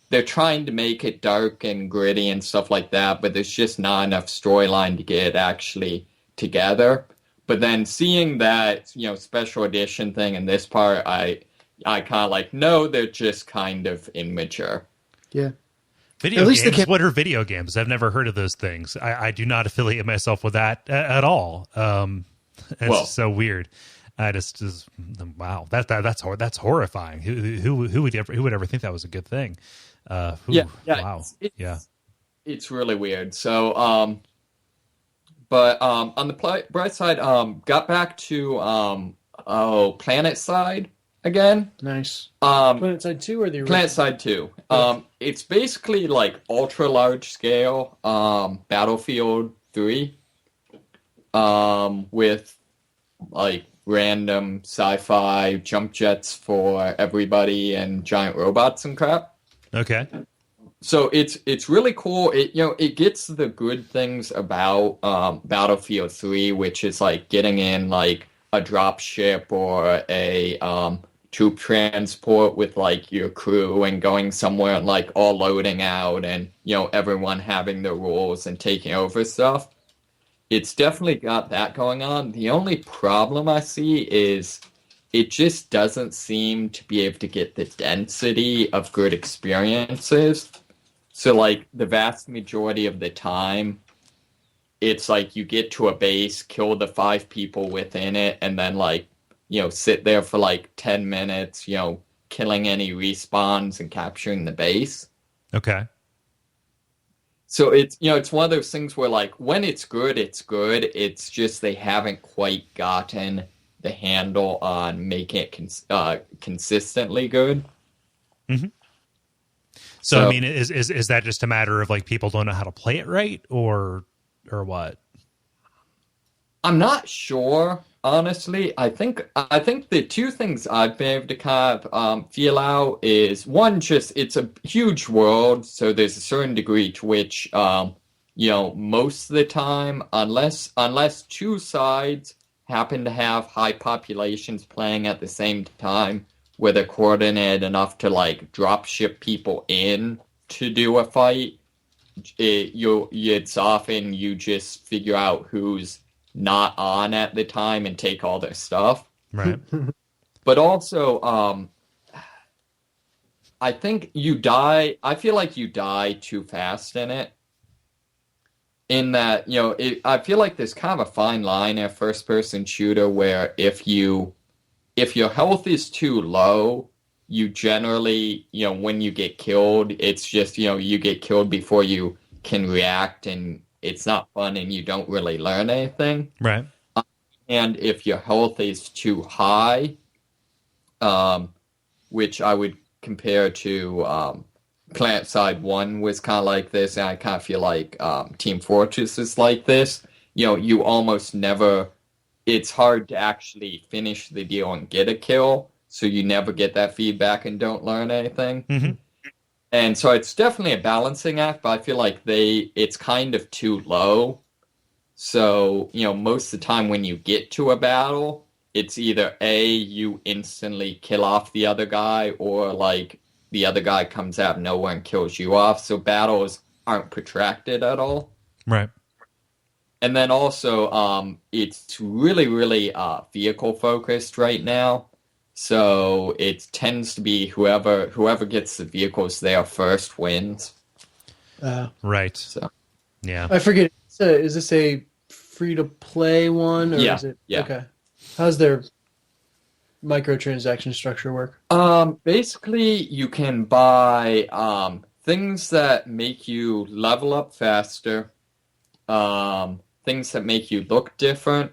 Speaker 3: they're trying to make it dark and gritty and stuff like that, but there's just not enough storyline to get it actually together. But then seeing that, special edition thing in this part, I kind of like, no, they're just kind of immature.
Speaker 2: Yeah.
Speaker 1: Video games? What are video games? I've never heard of those things. I do not affiliate myself with that at all. It's so weird. I just wow, that's horrifying. Who would ever think that was a good thing? Wow.
Speaker 3: It's really weird. So, but on the bright side, got back to Planetside again.
Speaker 2: Nice. Planetside 2 or the original?
Speaker 3: Planetside 2. It's basically like ultra large scale Battlefield 3 with like random sci-fi jump jets for everybody and giant robots and crap.
Speaker 1: Okay.
Speaker 3: So it's really cool. It gets the good things about Battlefield 3, which is like getting in like a drop ship or a troop transport with like your crew and going somewhere and like all loading out and everyone having their roles and taking over stuff. It's definitely got that going on. The only problem I see is it just doesn't seem to be able to get the density of good experiences. So like the vast majority of the time, it's like you get to a base, kill the 5 people within it, and then like sit there for like 10 minutes, killing any respawns and capturing the base.
Speaker 1: Okay.
Speaker 3: So it's, it's one of those things where like when it's good, it's good. It's just they haven't quite gotten the handle on making it consistently good.
Speaker 1: Mm-hmm. So, I mean, is that just a matter of like people don't know how to play it right or what?
Speaker 3: I'm not sure. Honestly, I think the two things I've been able to kind of feel out is one, just it's a huge world, so there's a certain degree to which most of the time, unless two sides happen to have high populations playing at the same time, where they're coordinated enough to like drop ship people in to do a fight, it's often you just figure out who's not on at the time and take all their stuff.
Speaker 1: Right.
Speaker 3: But also, I think I feel like you die too fast in it. In that, I feel like there's kind of a fine line in a first-person shooter where if your health is too low, you generally, when you get killed, it's just, you get killed before you can react, and it's not fun and you don't really learn anything.
Speaker 1: Right.
Speaker 3: And if your health is too high, which I would compare to Planetside 1 was kind of like this, and I kind of feel like Team Fortress is like this. You almost never... It's hard to actually finish the deal and get a kill, so you never get that feedback and don't learn anything.
Speaker 1: Mm-hmm.
Speaker 3: And so it's definitely a balancing act, but I feel like it's kind of too low. So, most of the time when you get to a battle, it's either A, you instantly kill off the other guy, or like the other guy comes out of nowhere and kills you off. So battles aren't protracted at all.
Speaker 1: Right.
Speaker 3: And then also, it's really, really vehicle focused right now. So it tends to be whoever gets the vehicles there first wins.
Speaker 1: Right.
Speaker 3: So
Speaker 1: Yeah.
Speaker 2: I forget. Is this a free-to-play one, or is it?
Speaker 3: Yeah.
Speaker 2: Okay. How's their microtransaction structure work?
Speaker 3: Basically, you can buy things that make you level up faster, things that make you look different,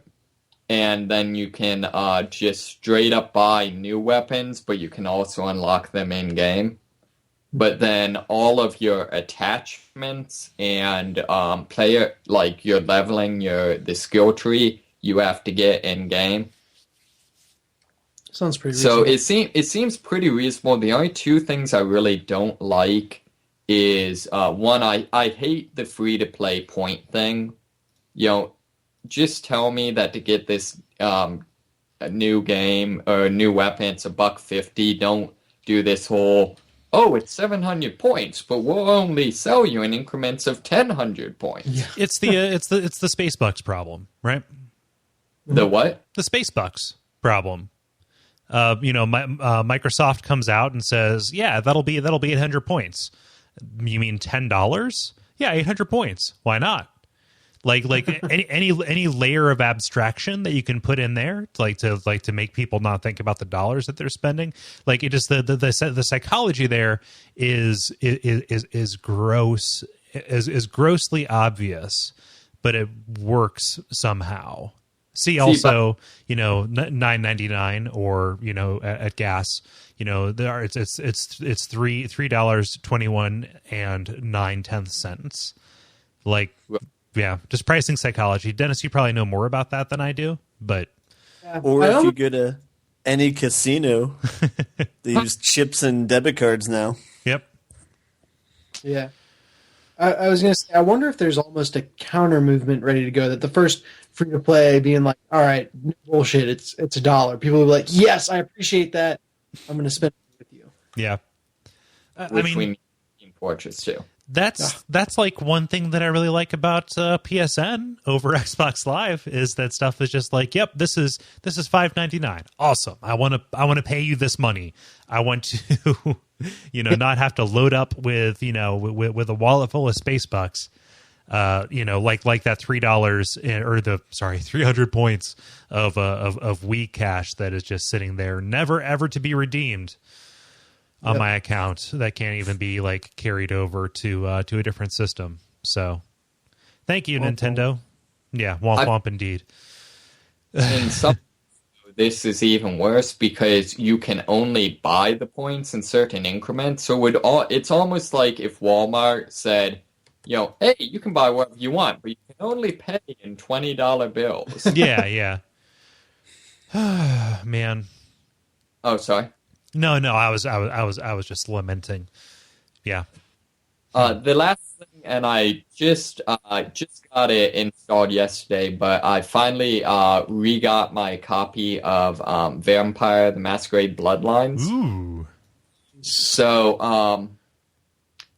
Speaker 3: and then you can just straight up buy new weapons, but you can also unlock them in game. But then all of your attachments and player, like your leveling, the skill tree, you have to get in game.
Speaker 2: Sounds pretty
Speaker 3: So
Speaker 2: reasonable.
Speaker 3: it seems pretty reasonable. The only two things I really don't like is one, I hate the free to play point thing. You know, just tell me that to get this a new game or a new weapon, it's $1.50. Don't do this whole, oh, it's 700 points, but we'll only sell you in increments of 1,000 points.
Speaker 2: Yeah.
Speaker 1: It's the space bucks problem, right?
Speaker 3: The what?
Speaker 1: The space bucks problem. Microsoft comes out and says, "Yeah, that'll be 800 points." You mean $10? Yeah, 800 points. Why not? Like any layer of abstraction that you can put in there, to make people not think about the dollars that they're spending. Like it just the psychology there is gross, is grossly obvious, but it works somehow. See also, $9.99 or at gas, there it's $3.21 and 9/10 cents. Like, yeah, just pricing psychology. Dennis, you probably know more about that than I do, but
Speaker 4: Or if you go to any casino, they use chips and debit cards now.
Speaker 1: yep.
Speaker 2: Yeah. I was going to say, I wonder if there's almost a counter movement ready to go, that the first free to play being like, all right, no bullshit, it's $1. People will be like, yes, I appreciate that. I'm going to spend it with you.
Speaker 1: Yeah.
Speaker 3: Which we need Team Fortress too.
Speaker 1: That's like one thing that I really like about PSN over Xbox Live is that stuff is just like, yep, this is $5.99. Awesome. I want to pay you this money. I want to not have to load up with with a wallet full of space bucks. Like that $3 300 points of Wii cash that is just sitting there, never ever to be redeemed on my account, that can't even be like carried over to a different system. So thank you, Nintendo. Yeah, womp indeed.
Speaker 3: In some, this is even worse because you can only buy the points in certain increments. So it's almost like if Walmart said, hey, you can buy whatever you want, but you can only pay in $20 bills.
Speaker 1: Yeah. Man.
Speaker 3: Oh, sorry.
Speaker 1: No, I was just lamenting. Yeah.
Speaker 3: The last thing, and I just got it installed yesterday, but I finally re-got my copy of Vampire: The Masquerade Bloodlines.
Speaker 1: Ooh.
Speaker 3: So,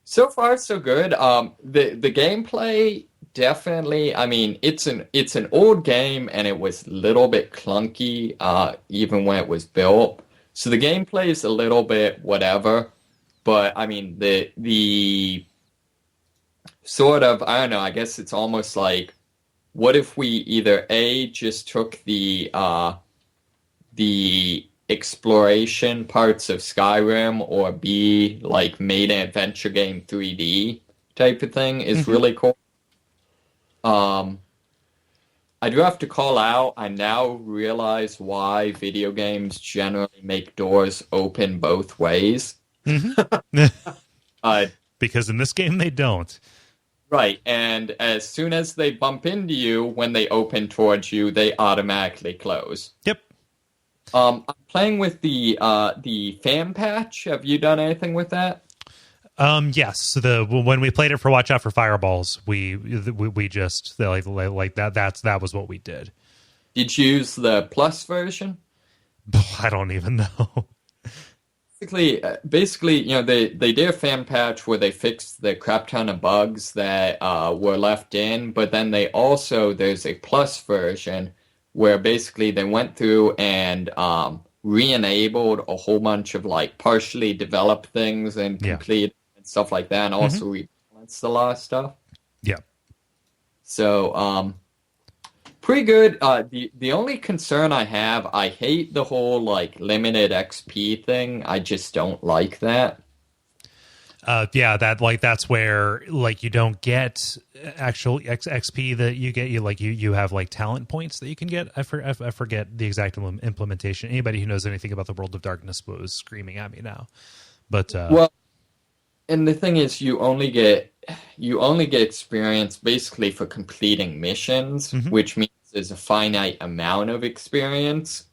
Speaker 3: so far so good. The gameplay definitely. I mean, it's an old game, and it was a little bit clunky, even when it was built. So the gameplay is a little bit whatever, but I mean the sort of, I don't know, I guess it's almost like, what if we either A, just took the exploration parts of Skyrim, or B, like made an adventure game 3D type of thing is really cool. I do have to call out, I now realize why video games generally make doors open both ways.
Speaker 1: Because in this game they don't.
Speaker 3: Right, and as soon as they bump into you, when they open towards you, they automatically close.
Speaker 1: Yep.
Speaker 3: I'm playing with the fan patch. Have you done anything with that?
Speaker 1: Yes. When we played it for Watch Out for Fireballs, we just like that was what we did.
Speaker 3: Did you use the plus version?
Speaker 1: I don't even know.
Speaker 3: Basically, they did a fan patch where they fixed the crap ton of bugs that were left in, but then there's a plus version where basically they went through and re-enabled a whole bunch of like partially developed things and
Speaker 1: Yeah.
Speaker 3: complete and stuff like that, and also rebalanced a lot of stuff.
Speaker 1: Yeah.
Speaker 3: So, pretty good. The only concern I have, I hate the whole like limited XP thing. I just don't like that.
Speaker 1: Yeah, that's where like you don't get actual XP that you get. You have like talent points that you can get. I forget the exact implementation. Anybody who knows anything about the World of Darkness was screaming at me now. But
Speaker 3: well, and the thing is, you only get experience basically for completing missions, which means there's a finite amount of experience.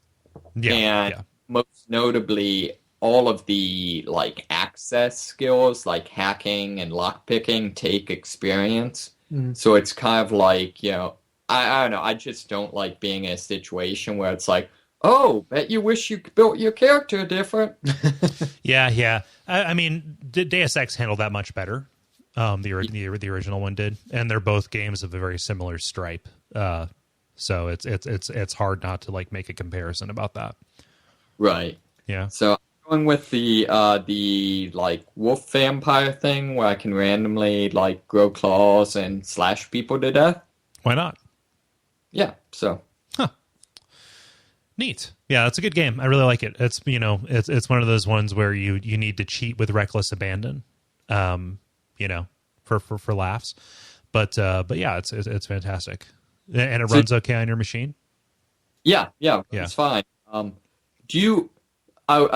Speaker 3: And most notably, all of the like access skills like hacking and lockpicking take experience. So it's kind of like, I don't know, I just don't like being in a situation where it's like, oh, bet you wish you built your character different.
Speaker 1: Yeah. I mean, Deus Ex handled that much better. The original one did, and they're both games of a very similar stripe. So it's hard not to like make a comparison about that.
Speaker 3: Right.
Speaker 1: Yeah.
Speaker 3: So I'm going with the like wolf vampire thing where I can randomly like grow claws and slash people to death.
Speaker 1: Why not?
Speaker 3: Yeah. So.
Speaker 1: Neat. Yeah, that's a good game. I really like it. It's it's one of those ones where you need to cheat with reckless abandon, for laughs. But yeah, it's fantastic, and it runs okay on your machine.
Speaker 3: Yeah, it's fine. I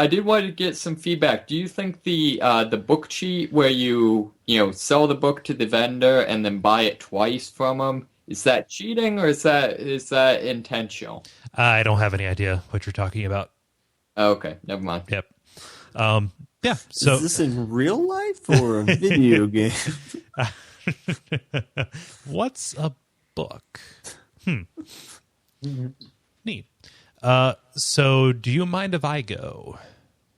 Speaker 3: did want to get some feedback. Do you think the book cheat where you sell the book to the vendor and then buy it twice from them, is that cheating or is that intentional?
Speaker 1: I don't have any idea what you're talking about.
Speaker 3: Okay, never mind.
Speaker 1: Yep. Yeah. So
Speaker 4: is this in real life or a video game?
Speaker 1: What's a book? Neat. So do you mind if I go?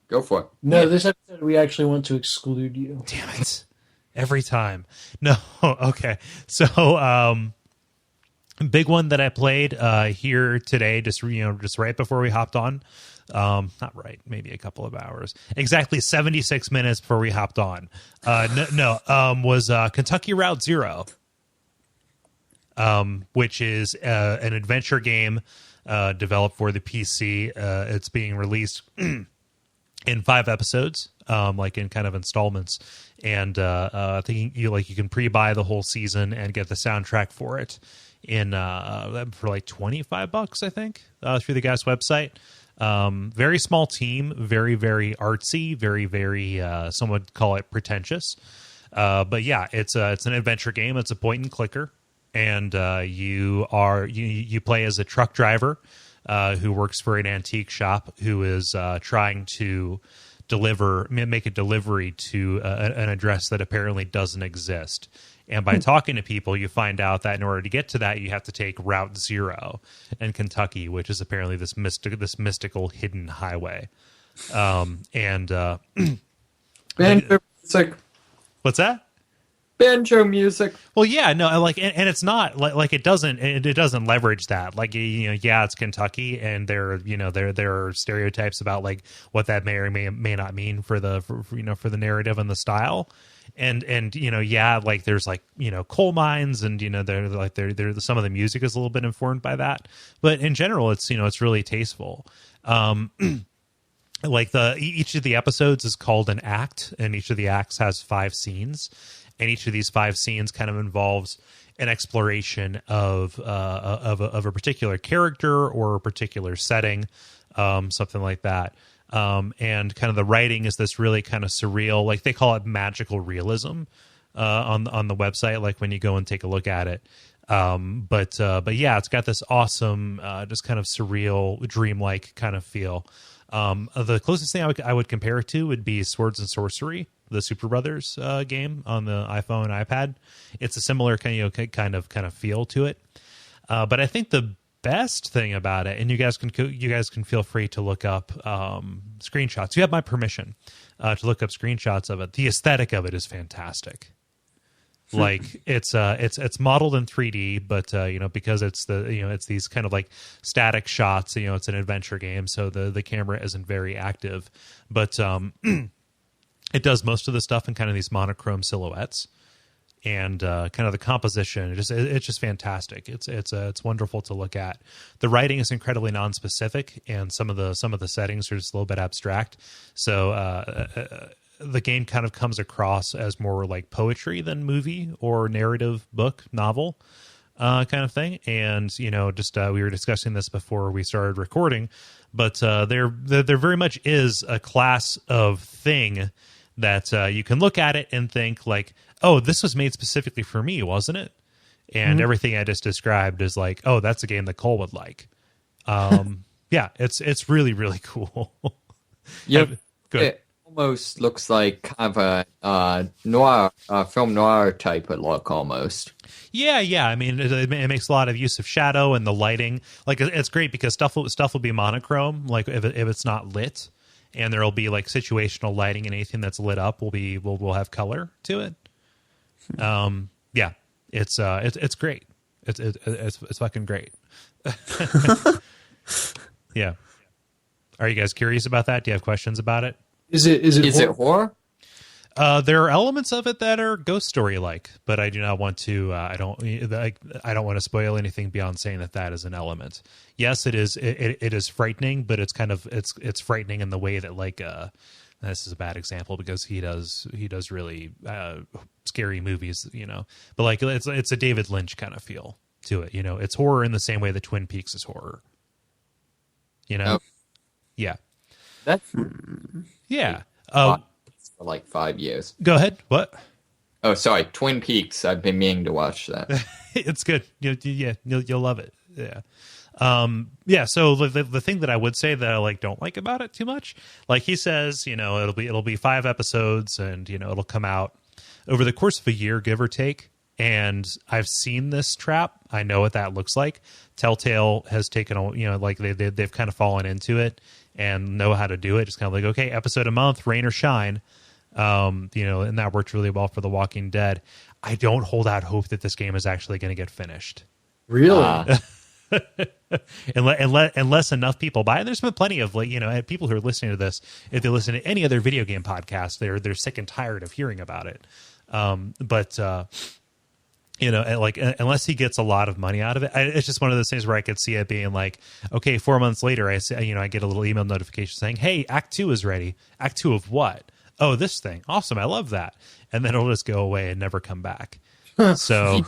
Speaker 3: Go for it.
Speaker 2: No, this episode we actually want to exclude you.
Speaker 1: Damn it. Every time. No. Okay. So, big one that I played here today, just right before we hopped on. Not right, maybe a couple of hours. Exactly 76 minutes before we hopped on. Was Kentucky Route Zero, which is an adventure game developed for the PC. It's being released in 5 episodes, like in kind of installments. And I think you can pre-buy the whole season and get the soundtrack for it for like $25, I think, through the guy's website. Very small team, very, very artsy, very, very, some would call it pretentious. But yeah, it's an adventure game. It's a point and clicker, and you play as a truck driver who works for an antique shop who is trying to make a delivery to an address that apparently doesn't exist. And by talking to people, you find out that in order to get to that, you have to take Route Zero in Kentucky, which is apparently this mystical hidden highway.
Speaker 3: Banjo music.
Speaker 1: What's that?
Speaker 3: Banjo music.
Speaker 1: Well, yeah, no, and it's not like it doesn't leverage that. Like, yeah, it's Kentucky, and there are stereotypes about like what that may or may not mean for the narrative and the style. And yeah, like there's like coal mines, and they're some of the music is a little bit informed by that, but in general it's really tasteful. Like each of the episodes is called an act, and each of the acts has 5 scenes, and each of these 5 scenes kind of involves an exploration of a particular character or a particular setting, something like that. And kind of the writing is this really kind of surreal, like they call it magical realism on the website, like when you go and take a look at it. But yeah, it's got this awesome, just kind of surreal, dreamlike kind of feel. The closest thing I would compare it to would be Swords and Sorcery, the Super Brothers game on the iPhone and iPad. It's a similar kind of feel to it. But I think the best thing about it, and you guys can feel free to look up screenshots. You have my permission to look up screenshots of it. The aesthetic of it is fantastic. Like it's modeled in 3D, but because it's it's these kind of like static shots. It's an adventure game, so the camera isn't very active, but it does most of the stuff in kind of these monochrome silhouettes, and kind of the composition. It's just fantastic. It's wonderful to look at. The writing is incredibly non-specific, and some of the settings are just a little bit abstract. So the game kind of comes across as more like poetry than movie or narrative book novel kind of thing. And we were discussing this before we started recording, but there very much is a class of thing that you can look at it and think like, oh, this was made specifically for me, wasn't it? And everything I just described is like, oh, that's a game that Kole would like. Yeah, it's really, really cool.
Speaker 3: Yep.
Speaker 1: Good.
Speaker 3: It almost looks like kind of a noir, film noir type of look almost.
Speaker 1: Yeah. I mean, it makes a lot of use of shadow and the lighting. Like, it's great because stuff will be monochrome. Like if it's not lit, and there'll be like situational lighting, and anything that's lit up will have color to it. Yeah, it's great. It's fucking great. Yeah. Are you guys curious about that? Do you have questions about it?
Speaker 2: Is it
Speaker 3: horror?
Speaker 1: There are elements of it that are ghost story like, but I do not want to. I don't want to spoil anything beyond saying that is an element. Yes, it is. It is frightening, but it's kind of it's frightening in the way that like this is a bad example because he does really scary movies, But like it's a David Lynch kind of feel to it, It's horror in the same way that Twin Peaks is horror.
Speaker 3: Oh.
Speaker 1: Yeah.
Speaker 3: That's
Speaker 1: yeah.
Speaker 3: for like 5 years.
Speaker 1: Go ahead. What?
Speaker 3: Oh, sorry, Twin Peaks. I've been meaning to watch that.
Speaker 1: It's good. You'll love it. Yeah. Yeah. So the thing that I would say that I don't like about it too much, like he says, it'll be 5 episodes, and it'll come out over the course of a year, give or take. And I've seen this trap. I know what that looks like. Telltale has taken they've kind of fallen into it and know how to do it. It's kind of like, okay, episode a month, rain or shine. And that worked really well for The Walking Dead. I don't hold out hope that this game is actually going to get finished.
Speaker 2: Really?
Speaker 1: Unless enough people buy it. And there's been plenty of people who are listening to this. If they listen to any other video game podcast, they're sick and tired of hearing about it. Unless he gets a lot of money out of it, it's just one of those things where I could see it being like, okay, 4 months later, I get a little email notification saying, hey, Act 2 is ready. Act 2 of what? Oh, this thing. Awesome. I love that. And then it'll just go away and never come back. So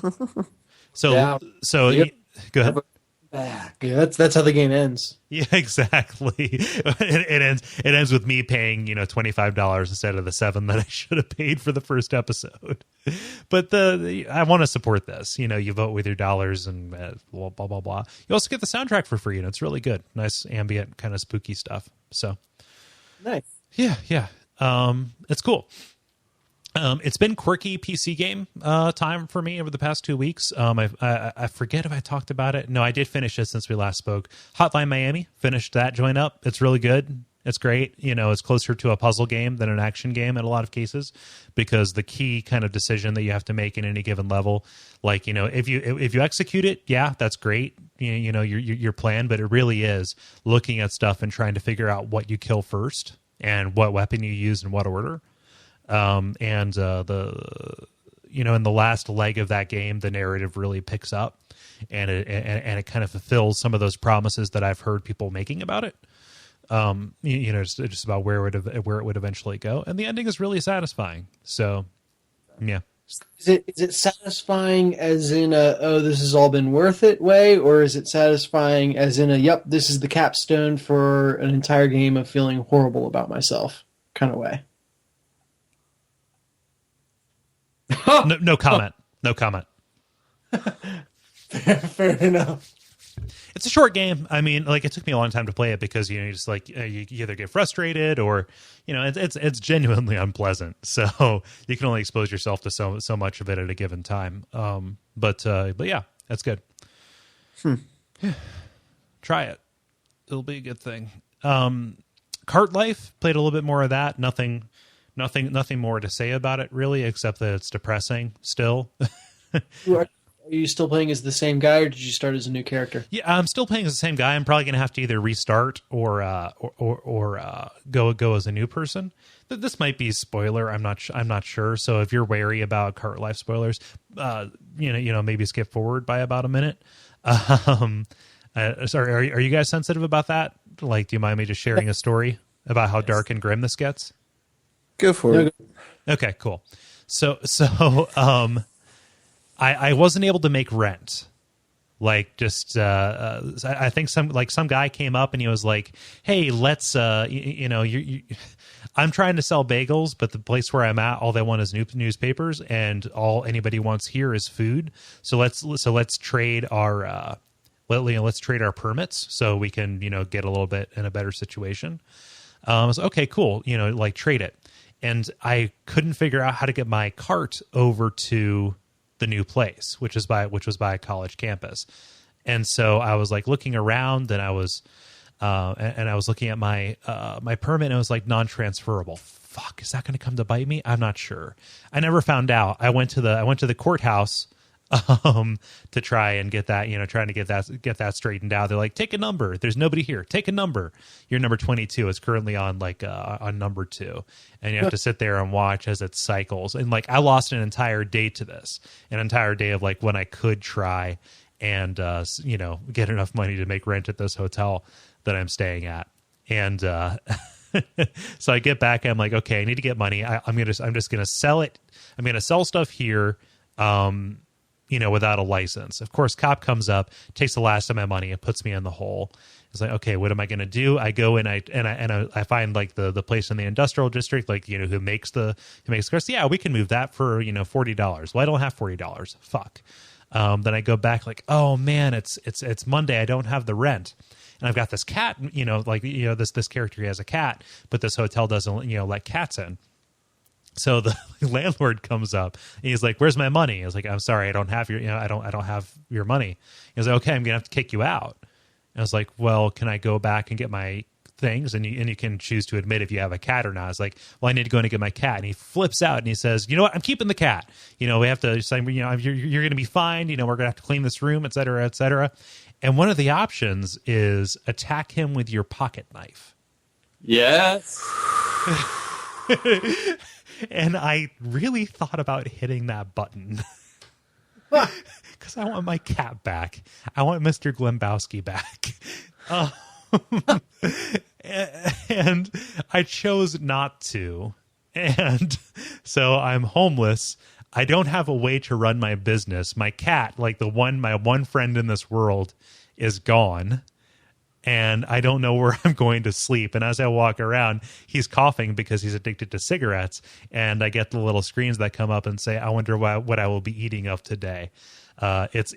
Speaker 2: Yeah.
Speaker 1: Go ahead.
Speaker 2: Back. Yeah, that's how the game ends.
Speaker 1: Yeah, exactly. It ends with me paying $25 instead of the $7 that I should have paid for the first episode. But I want to support this. You vote with your dollars and blah blah blah blah. You also get the soundtrack for free, and it's really good. Nice ambient kind of spooky stuff. So
Speaker 2: Nice.
Speaker 1: yeah. It's cool. It's been quirky PC game time for me over the past 2 weeks. I forget if I talked about it. No, I did finish it since we last spoke. Hotline Miami, finished that joint up. It's really good. It's great. It's closer to a puzzle game than an action game in a lot of cases, because the key kind of decision that you have to make in any given level, if you execute it, yeah, that's great. Your plan, but it really is looking at stuff and trying to figure out what you kill first and what weapon you use in what order. In the last leg of that game, the narrative really picks up, and it kind of fulfills some of those promises that I've heard people making about it. Just about where it would eventually go, and the ending is really satisfying. So, yeah.
Speaker 2: Is it satisfying as in this has all been worth it way, or is it satisfying as in yep, this is the capstone for an entire game of feeling horrible about myself kind of way?
Speaker 1: No comment. No comment.
Speaker 2: Fair enough.
Speaker 1: It's a short game. I mean, it took me a long time to play it because you just you either get frustrated or it's genuinely unpleasant. So you can only expose yourself to so much of it at a given time. But yeah, that's good. Yeah. Try it. It'll be a good thing. Cart Life, played a little bit more of that. Nothing Nothing more to say about it really, except that it's depressing still.
Speaker 2: Are you still playing as the same guy, or did you start as a new character?
Speaker 1: Yeah, I'm still playing as the same guy. I'm probably going to have to either restart or go as a new person. This might be spoiler. I'm not sure. So if you're wary about Cart Life spoilers, maybe skip forward by about a minute. Sorry, are you guys sensitive about that? Like, do you mind me just sharing a story about how dark and grim this gets?
Speaker 4: Go for it.
Speaker 1: Okay, cool. So I wasn't able to make rent. Like, just I think some guy came up and he was like, "Hey, let's I'm trying to sell bagels, but the place where I'm at, all they want is newspapers, and all anybody wants here is food. So let's trade our let's trade our permits so we can get a little bit in a better situation." I was okay, cool. Like, trade it. And I couldn't figure out how to get my cart over to the new place, which was by a college campus. And so I was like looking around, and I was looking at my permit, and it was like non-transferable. Fuck, is that going to come to bite me? I'm not sure. I never found out. I went to the courthouse to try and get that, trying to get that straightened out. They're like, take a number. There's nobody here. Take a number. Your number 22 is currently on on number 2, and you have to sit there and watch as it cycles. And like, I lost an entire day to this, an entire day of like when I could try and get enough money to make rent at this hotel that I'm staying at. And so I get back. I'm like, okay, I need to get money. I'm just gonna sell it. I'm gonna sell stuff here. Without a license. Of course, cop comes up, takes the last of my money, and puts me in the hole. It's like, okay, what am I going to do? I go and I find like the place in the industrial district, like, who makes cars. Yeah, we can move that for $40. Well, I don't have $40. Fuck. Then I go back like, oh man, it's Monday. I don't have the rent. And I've got this cat, this character, he has a cat, but this hotel doesn't, let cats in. So the landlord comes up and he's like, "Where's my money?" I was like, "I'm sorry, I don't have your, I don't have your money." He was like, "Okay, I'm gonna have to kick you out." And I was like, "Well, can I go back and get my things? And you can choose to admit if you have a cat or not." I was like, "Well, I need to go in and get my cat." And he flips out and he says, "You know what? I'm keeping the cat. We have to say, you're gonna be fine. We're gonna have to clean this room, et cetera, et cetera." And one of the options is attack him with your pocket knife.
Speaker 3: Yes.
Speaker 1: And I really thought about hitting that button because I want my cat back. I want Mr. Glembowski back. And I chose not to. And so I'm homeless. I don't have a way to run my business. My cat, like my one friend in this world, is gone. And I don't know where I'm going to sleep. And as I walk around, he's coughing because he's addicted to cigarettes. And I get the little screens that come up and say, "I wonder what I will be eating of today." It's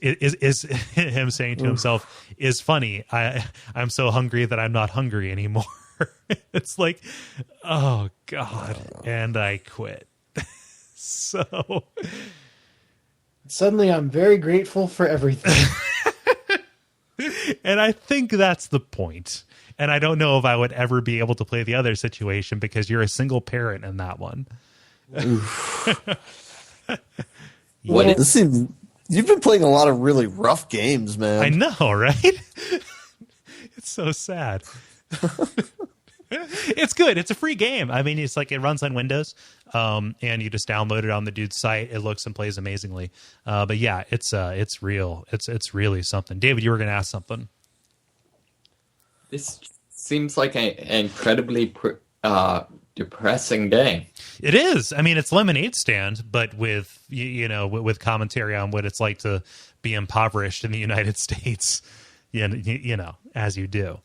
Speaker 1: him saying to himself, "Is funny. I'm so hungry that I'm not hungry anymore." It's like, oh God. And I quit. So
Speaker 2: suddenly I'm very grateful for everything.
Speaker 1: And I think that's the point. And I don't know if I would ever be able to play the other situation because you're a single parent in that one.
Speaker 4: You've been playing a lot of really rough games, man.
Speaker 1: I know, right? It's so sad. It's good. It's a free game. I mean, it's like it runs on Windows, and you just download it on the dude's site. It looks and plays amazingly. But yeah, it's real. It's really something. David, you were going to ask something.
Speaker 3: This seems like an incredibly depressing game.
Speaker 1: It is. I mean, it's Lemonade Stand, but with with commentary on what it's like to be impoverished in the United States. As you do.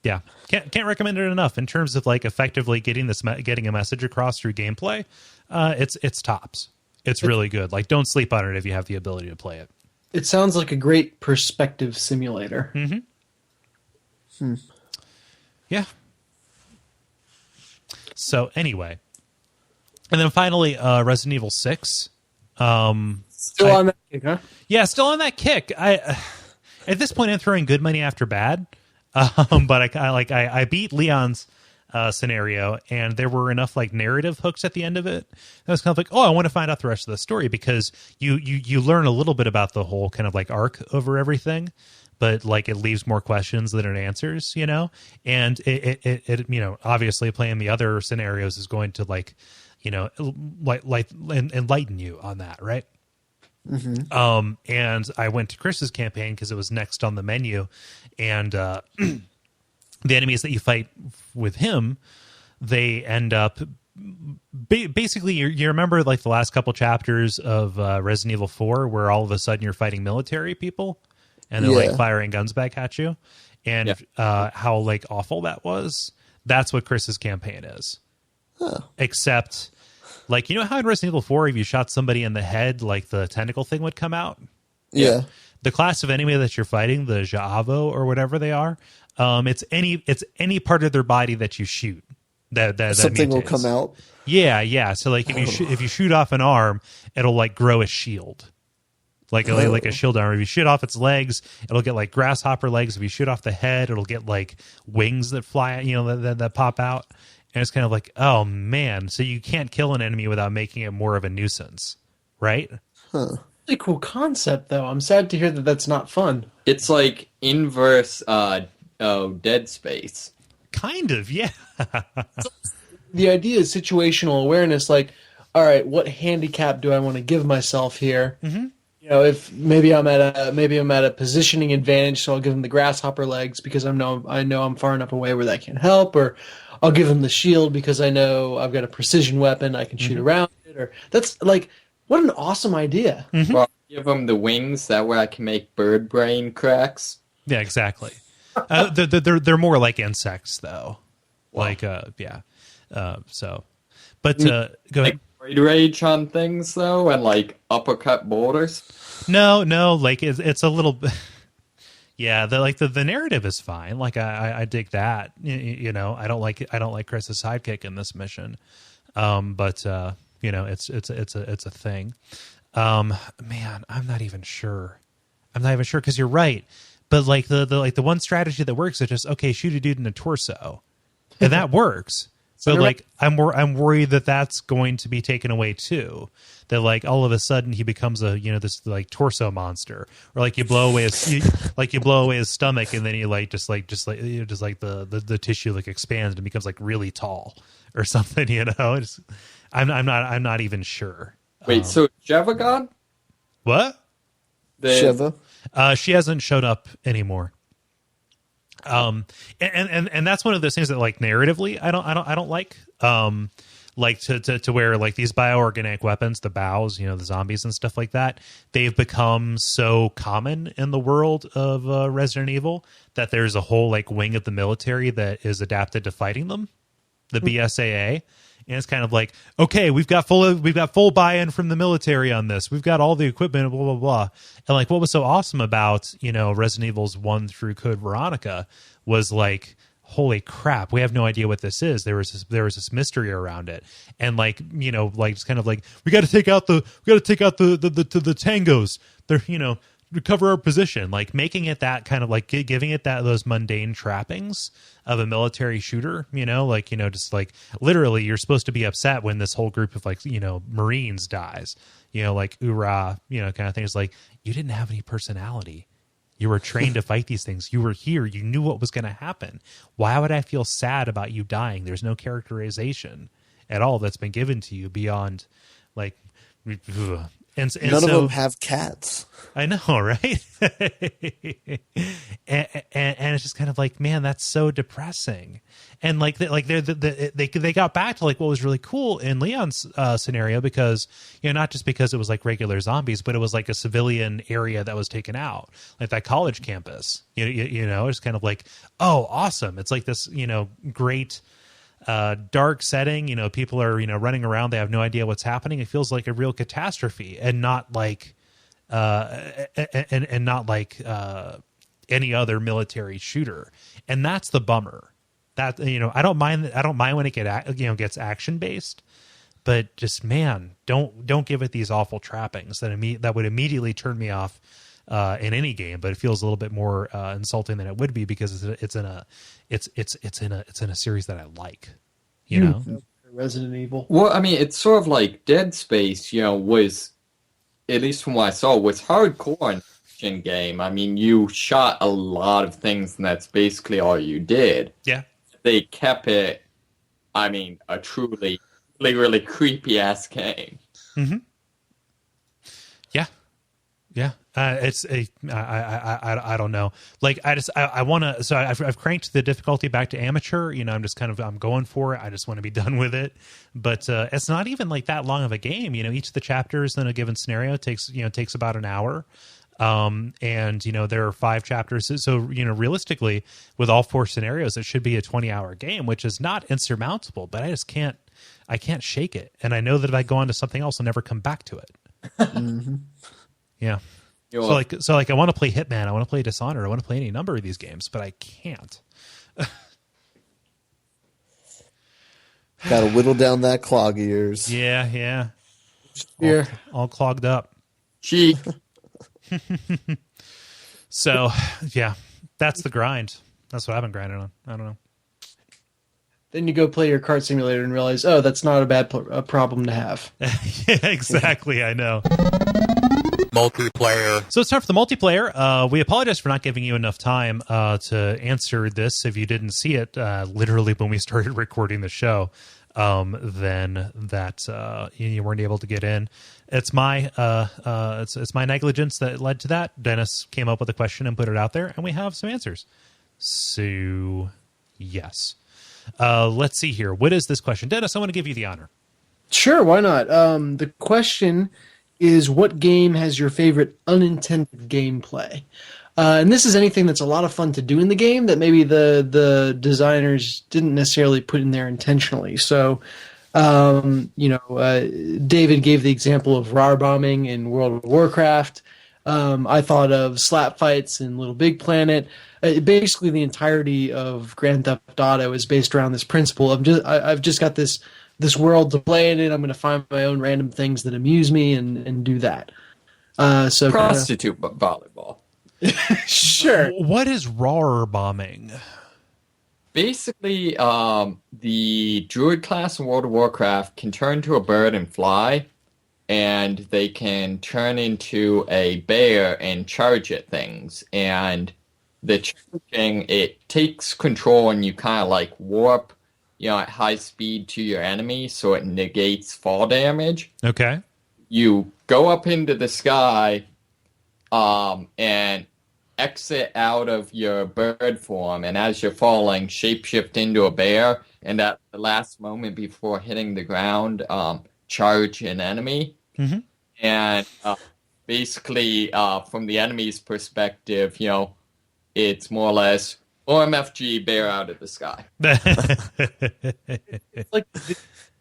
Speaker 1: Yeah, can't recommend it enough in terms of like effectively getting a message across through gameplay. It's tops. It's really good. Like, don't sleep on it if you have the ability to play it.
Speaker 2: It sounds like a great perspective simulator.
Speaker 1: Mm-hmm. Yeah. So anyway, and then finally, Resident Evil 6.
Speaker 2: Still on that kick, huh?
Speaker 1: Yeah, still on that kick. At this point, I'm throwing good money after bad. But I beat Leon's scenario, and there were enough like narrative hooks at the end of it. I was kind of like, oh, I want to find out the rest of the story, because you learn a little bit about the whole kind of like arc over everything, but like it leaves more questions than it answers, you know. And it you know, obviously playing the other scenarios is going to like, you know, like enlighten you on that, right? Mm-hmm. And I went to Chris's campaign because it was next on the menu, and the enemies that you fight with him, they end up basically you remember like the last couple chapters of Resident Evil 4 where all of a sudden you're fighting military people and they're like firing guns back at you, and how like awful that was. That's what Chris's campaign is. Except, like, you know how in Resident Evil 4, if you shot somebody in the head, like the tentacle thing would come out?
Speaker 4: Yeah.
Speaker 1: The class of enemy that you're fighting, the Jaavo or whatever they are, it's any part of their body that you shoot that
Speaker 4: something
Speaker 1: mutates.
Speaker 4: will come out.
Speaker 1: Yeah. So like if you shoot off an arm, it'll like grow a shield. Like a shield arm. If you shoot off its legs, it'll get like grasshopper legs. If you shoot off the head, it'll get like wings that fly, you know, that pop out. And it's kind of like, oh man, so you can't kill an enemy without making it more of a nuisance, right?
Speaker 2: Really cool concept, though. I'm sad to hear that that's not fun.
Speaker 3: It's like inverse Dead Space.
Speaker 1: Kind of, yeah.
Speaker 2: The idea is situational awareness. Like, all right, what handicap do I want to give myself here? Mm-hmm. You know, if maybe I'm at a positioning advantage, so I'll give him the grasshopper legs because I know I'm far enough away where that can help, or I'll give him the shield because I know I've got a precision weapon, I can shoot around it. Or that's like, what an awesome idea.
Speaker 3: Mm-hmm. Well, give him the wings, that way I can make bird brain cracks.
Speaker 1: Yeah, exactly. They're more like insects, though. Wow. Like, so, but go ahead.
Speaker 3: Rage on things though, and like uppercut borders.
Speaker 1: No, like it's a little bit. Yeah, the narrative is fine. Like I dig that. You know, I don't like Chris's sidekick in this mission, but you know, it's a thing. Man, I'm not even sure because you're right. But like the one strategy that works is just, okay, shoot a dude in the torso, and that works. So like I'm worried that that's going to be taken away too. That like all of a sudden he becomes a, you know, this like torso monster, or like you blow away his stomach, and then he like just like the tissue like expands and becomes like really tall or something. You know, I'm not even sure.
Speaker 3: Wait, so Sheva gone?
Speaker 1: What?
Speaker 4: Sheva?
Speaker 1: She hasn't showed up anymore. And that's one of those things that like narratively I don't like like to where like these bioorganic weapons, the bows, you know, the zombies and stuff like that, they've become so common in the world of Resident Evil that there's a whole like wing of the military that is adapted to fighting them, the BSAA. And it's kind of like, okay, we've got full buy-in from the military on this. We've got all the equipment, blah, blah, blah. And like, what was so awesome about, you know, Resident Evil's 1 through Code Veronica was like, holy crap, we have no idea what this is. There was this mystery around it. And like, you know, like it's kind of like, we got to take out the tangos. They're, you know, recover our position, like making it that kind of like giving it those mundane trappings of a military shooter, you know, like, you know, just like literally you're supposed to be upset when this whole group of like, you know, Marines dies, you know, like hoorah, you know, kind of thing. It's like, you didn't have any personality. You were trained to fight these things. You were here. You knew what was going to happen. Why would I feel sad about you dying? There's no characterization at all that's been given to you beyond like, and
Speaker 4: none of them have cats.
Speaker 1: I know, right? and it's just kind of like, man, that's so depressing. And like they got back to like what was really cool in Leon's scenario, because, you know, not just because it was like regular zombies, but it was like a civilian area that was taken out, like that college campus. You know, it's kind of like, oh, awesome. It's like this, you know, great dark setting. You know, people are, you know, running around. They have no idea what's happening. It feels like a real catastrophe, and not like and not like any other military shooter. And that's the bummer. That, you know, I don't mind when it gets action based, but just, man, don't give it these awful trappings that would immediately turn me off in any game, but it feels a little bit more insulting than it would be because it's in a series that I like. You know,
Speaker 2: Resident Evil.
Speaker 3: Well, I mean, it's sort of like Dead Space. Was, at least from what I saw, was hardcore in action game. I mean, you shot a lot of things, and that's basically all you did.
Speaker 1: Yeah.
Speaker 3: They kept it, I mean, a truly, really creepy ass game.
Speaker 1: Mm-hmm. Yeah. I don't know. Like I want to. So I've cranked the difficulty back to amateur. I'm going for it. I just want to be done with it. But it's not even like that long of a game. Each of the chapters in a given scenario takes about an hour. And there are 5 chapters. So realistically, with all 4 scenarios, it should be a 20-hour game, which is not insurmountable. But I just can't shake it. And I know that if I go on to something else, I'll never come back to it.
Speaker 2: Mm-hmm.
Speaker 1: Yeah. So I want to play Hitman. I want to play Dishonored. I want to play any number of these games, but I can't.
Speaker 4: Got to whittle down that clog ears.
Speaker 1: Yeah. All clogged up.
Speaker 3: Gee.
Speaker 1: So, yeah, that's the grind. That's what I've been grinding on. I don't know.
Speaker 2: Then you go play your kart simulator and realize, oh, that's not a bad problem to have.
Speaker 1: Yeah, exactly. I know.
Speaker 5: Multiplayer.
Speaker 1: So it's time for the multiplayer. We apologize for not giving you enough time to answer this. If you didn't see it, literally when we started recording the show, then that you weren't able to get in. It's my it's my negligence that led to that. Dennis came up with a question and put it out there, and we have some answers. So yes, let's see here. What is this question, Dennis? I want to give you the honor.
Speaker 2: Sure, why not? The question is, what game has your favorite unintended gameplay? And this is anything that's a lot of fun to do in the game that maybe the designers didn't necessarily put in there intentionally. So, David gave the example of RAR bombing in World of Warcraft. I thought of slap fights in Little Big Planet. Basically, the entirety of Grand Theft Auto is based around this principle of I've just got this world to play in it. I'm going to find my own random things that amuse me and do that. So
Speaker 3: prostitute volleyball.
Speaker 2: Sure.
Speaker 1: What is RAR bombing?
Speaker 3: Basically, the druid class in World of Warcraft can turn to a bird and fly, and they can turn into a bear and charge at things. And the charging, it takes control, and you kind of like warp, at high speed to your enemy, so it negates fall damage.
Speaker 1: Okay.
Speaker 3: You go up into the sky, and exit out of your bird form, and as you're falling, shapeshift into a bear, and at the last moment before hitting the ground, charge an enemy.
Speaker 1: Mm-hmm.
Speaker 3: And basically, from the enemy's perspective, it's more or less OMFG, bear out of the sky.
Speaker 2: It's like the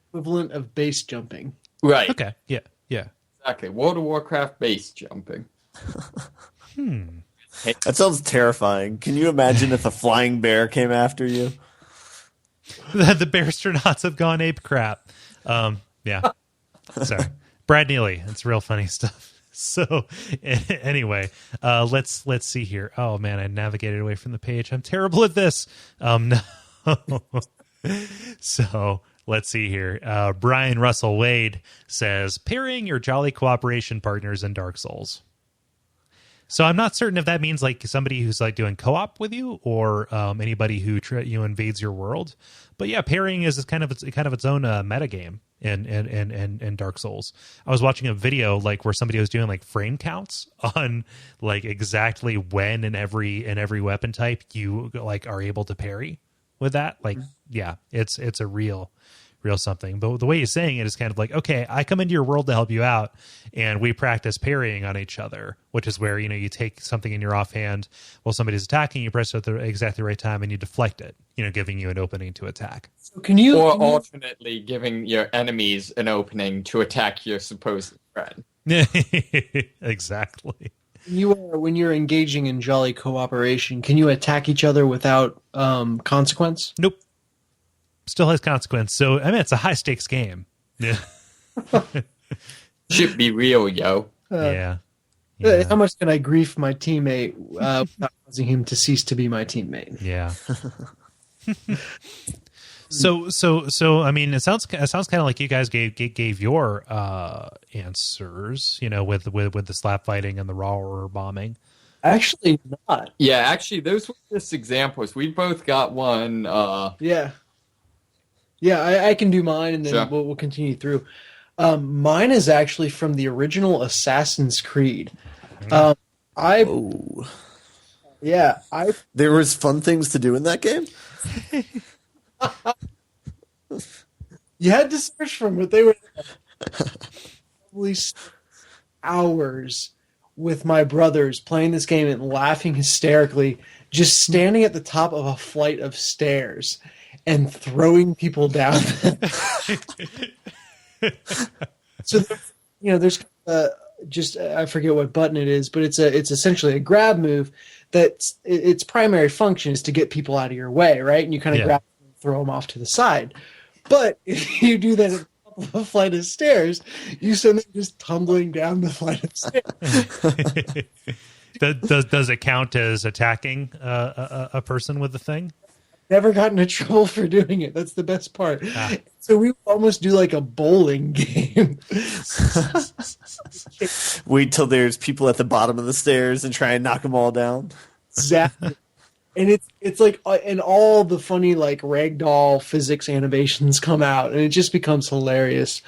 Speaker 2: equivalent of base jumping.
Speaker 3: Right.
Speaker 1: Okay. Yeah.
Speaker 3: Exactly. World of Warcraft base jumping.
Speaker 4: That sounds terrifying. Can you imagine if a flying bear came after you?
Speaker 1: The Bearstronauts have gone ape crap. Yeah. Sorry. Brad Neely. It's real funny stuff. So anyway, let's see here. Oh man, I navigated away from the page. I'm terrible at this. No. So let's see here. Brian Russell Wade says, pairing your jolly cooperation partners in Dark Souls. So I'm not certain if that means like somebody who's like doing co-op with you or anybody who invades your world. But yeah, pairing is kind of its own metagame in Dark Souls. I was watching a video like where somebody was doing like frame counts on like exactly when in every weapon type you like are able to parry with that. Like, yeah, it's a real something. But the way he's saying it is kind of like, okay, I come into your world to help you out, and we practice parrying on each other, which is where, you take something in your offhand while somebody's attacking, you press it at the exactly right time, and you deflect it, giving you an opening to attack.
Speaker 2: So can you
Speaker 3: alternately giving your enemies an opening to attack your supposed friend.
Speaker 1: Exactly.
Speaker 2: When you're engaging in jolly cooperation, can you attack each other without consequence?
Speaker 1: Nope. Still has consequence. So, I mean, it's a high stakes game. Yeah.
Speaker 3: Should be real, yo.
Speaker 1: Yeah. Yeah.
Speaker 2: How much can I grief my teammate without causing him to cease to be my teammate?
Speaker 1: Yeah. So I mean, it sounds kind of like you guys gave your answers, with the slap fighting and the raw order bombing.
Speaker 2: Actually, not.
Speaker 3: Yeah, actually, those were just examples. We both got one.
Speaker 2: Yeah. I can do mine, and then
Speaker 3: Sure.
Speaker 2: we'll continue through. Mine is actually from the original Assassin's Creed. I
Speaker 4: There was fun things to do in that game.
Speaker 2: You had to search for them, but they were probably hours with my brothers playing this game and laughing hysterically, just standing at the top of a flight of stairs and throwing people down. So there's just I forget what button it is, but it's essentially a grab move that its primary function is to get people out of your way, right? And you kind of grab them and throw them off to the side. But if you do that at the top of a flight of stairs, you send them just tumbling down the flight of stairs.
Speaker 1: Does it count as attacking a person with the thing?
Speaker 2: Never got into trouble for doing it. That's the best part. So we would almost do like a bowling game.
Speaker 4: Wait till there's people at the bottom of the stairs and try and knock them all down.
Speaker 2: Exactly. And it's like, and all the funny like ragdoll physics animations come out, and it just becomes hilarious.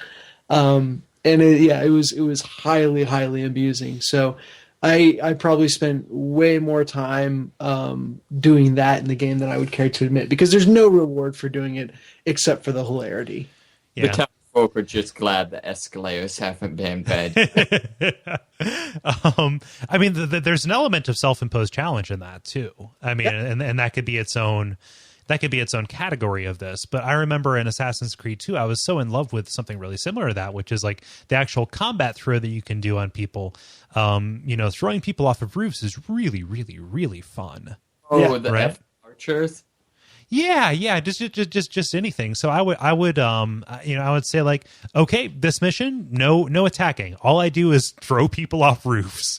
Speaker 2: And it was highly, highly amusing. So I probably spent way more time doing that in the game than I would care to admit, because there's no reward for doing it except for the hilarity.
Speaker 3: The townsfolk are just glad the escalators haven't been bad.
Speaker 1: I mean, there's an element of self-imposed challenge in that too. I mean, and that could be its own. That could be its own category of this. But I remember in Assassin's Creed 2, I was so in love with something really similar to that, which is like the actual combat throw that you can do on people. Throwing people off of roofs is really, really, really fun.
Speaker 3: Oh, the archers.
Speaker 1: Yeah, just anything. So I would say like, okay, this mission, no attacking. All I do is throw people off roofs.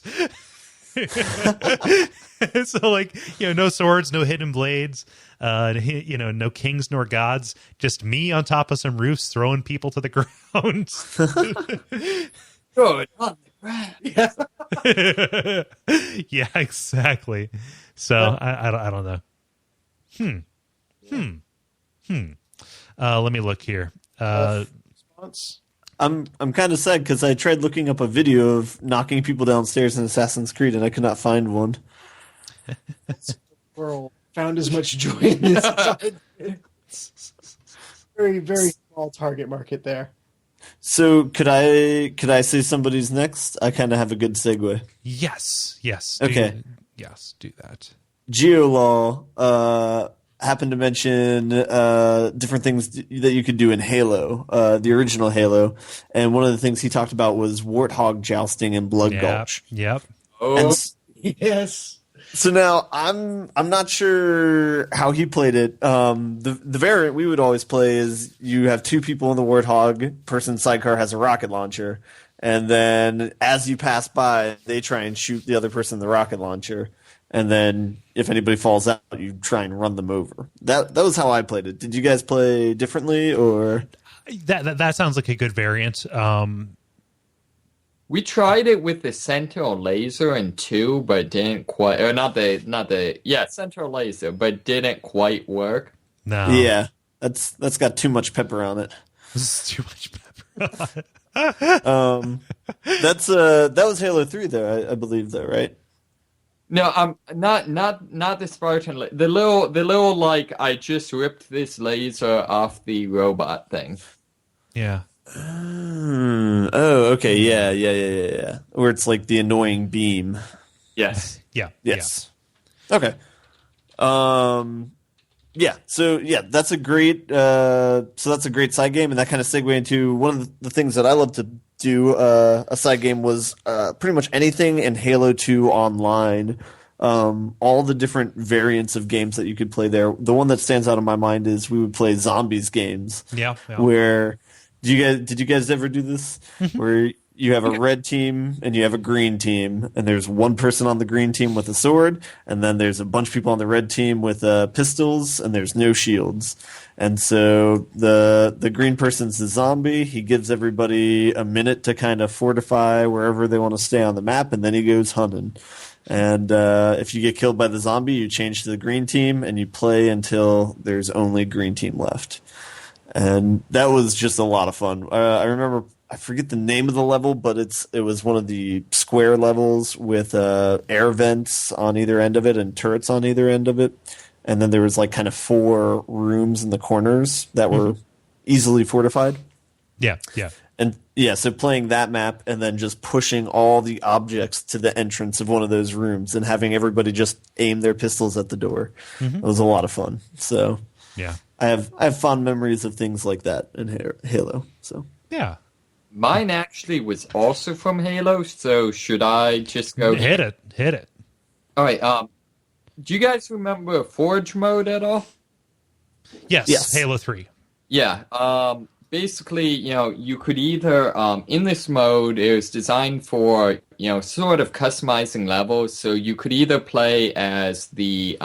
Speaker 1: So like, no swords, no hidden blades, no kings nor gods, just me on top of some roofs throwing people to the ground.
Speaker 3: Good on the ground.
Speaker 1: Yeah, exactly. So I don't know. Let me look here.
Speaker 2: Response?
Speaker 4: I'm kind of sad because I tried looking up a video of knocking people downstairs in Assassin's Creed and I could not find one.
Speaker 2: World found as much joy in this. Very, very small target market there.
Speaker 4: So could I say somebody's next? I kind of have a good segue.
Speaker 1: Yes.
Speaker 4: Okay.
Speaker 1: Do that.
Speaker 4: Geolaw happened to mention different things that you could do in Halo, the original Halo, and one of the things he talked about was warthog jousting and Blood Gulch.
Speaker 1: Yep.
Speaker 3: Oh,
Speaker 2: Yes.
Speaker 4: So now I'm not sure how he played it. The variant we would always play is you have two people in the warthog, person sidecar has a rocket launcher, and then as you pass by, they try and shoot the other person in the rocket launcher. And then if anybody falls out, you try and run them over. That was how I played it. Did you guys play differently, or
Speaker 1: that sounds like a good variant?
Speaker 3: we tried it with the Sentinel laser in 2, but didn't quite. Or Sentinel laser, but didn't quite work.
Speaker 1: No.
Speaker 4: Yeah, that's got too much pepper on it.
Speaker 1: This is too much pepper.
Speaker 4: That was Halo 3, though. I believe, though, right?
Speaker 3: No, not the Spartan. The little like I just ripped this laser off the robot thing.
Speaker 1: Yeah.
Speaker 4: Oh, okay. Yeah. Where it's like the annoying beam.
Speaker 3: Yes.
Speaker 1: Yeah.
Speaker 4: Yes. Yeah. Okay. Yeah. So that's a great. That's a great side game, and that kind of segue into one of the things that I love to do. A side game was pretty much anything in Halo 2 online. All the different variants of games that you could play there. The one that stands out in my mind is we would play zombies games.
Speaker 1: Yeah.
Speaker 4: Where did you guys ever do this? Where you have a red team and you have a green team, and there's one person on the green team with a sword, and then there's a bunch of people on the red team with pistols, and there's no shields. And so the green person's the zombie. He gives everybody a minute to kind of fortify wherever they want to stay on the map, and then he goes hunting. And if you get killed by the zombie, you change to the green team, and you play until there's only green team left. And that was just a lot of fun. I remember, I forget the name of the level, but it was one of the square levels with air vents on either end of it and turrets on either end of it. And then there was like kind of 4 rooms in the corners that were easily fortified.
Speaker 1: Yeah, yeah.
Speaker 4: And yeah, so playing that map and then just pushing all the objects to the entrance of one of those rooms and having everybody just aim their pistols at the door. It was a lot of fun. So
Speaker 1: yeah,
Speaker 4: I have fond memories of things like that in Halo. So
Speaker 1: yeah.
Speaker 3: Mine actually was also from Halo, so should I just go...
Speaker 1: Hit it.
Speaker 3: All right, do you guys remember Forge mode at all?
Speaker 1: Yes. Halo 3.
Speaker 3: Yeah, basically, you could either, in this mode, it was designed for, sort of customizing levels, so you could either play as the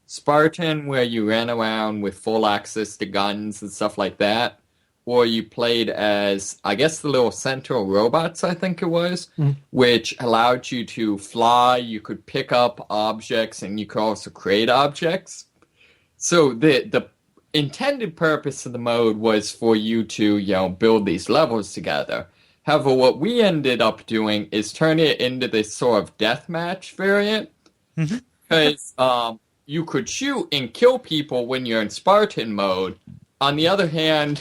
Speaker 3: Spartan, where you ran around with full access to guns and stuff like that, or you played as, I guess, the little Sentinel robots, I think it was, which allowed you to fly, you could pick up objects, and you could also create objects. So the intended purpose of the mode was for you to, build these levels together. However, what we ended up doing is turn it into this sort of deathmatch variant, because you could shoot and kill people when you're in Spartan mode. On the other hand,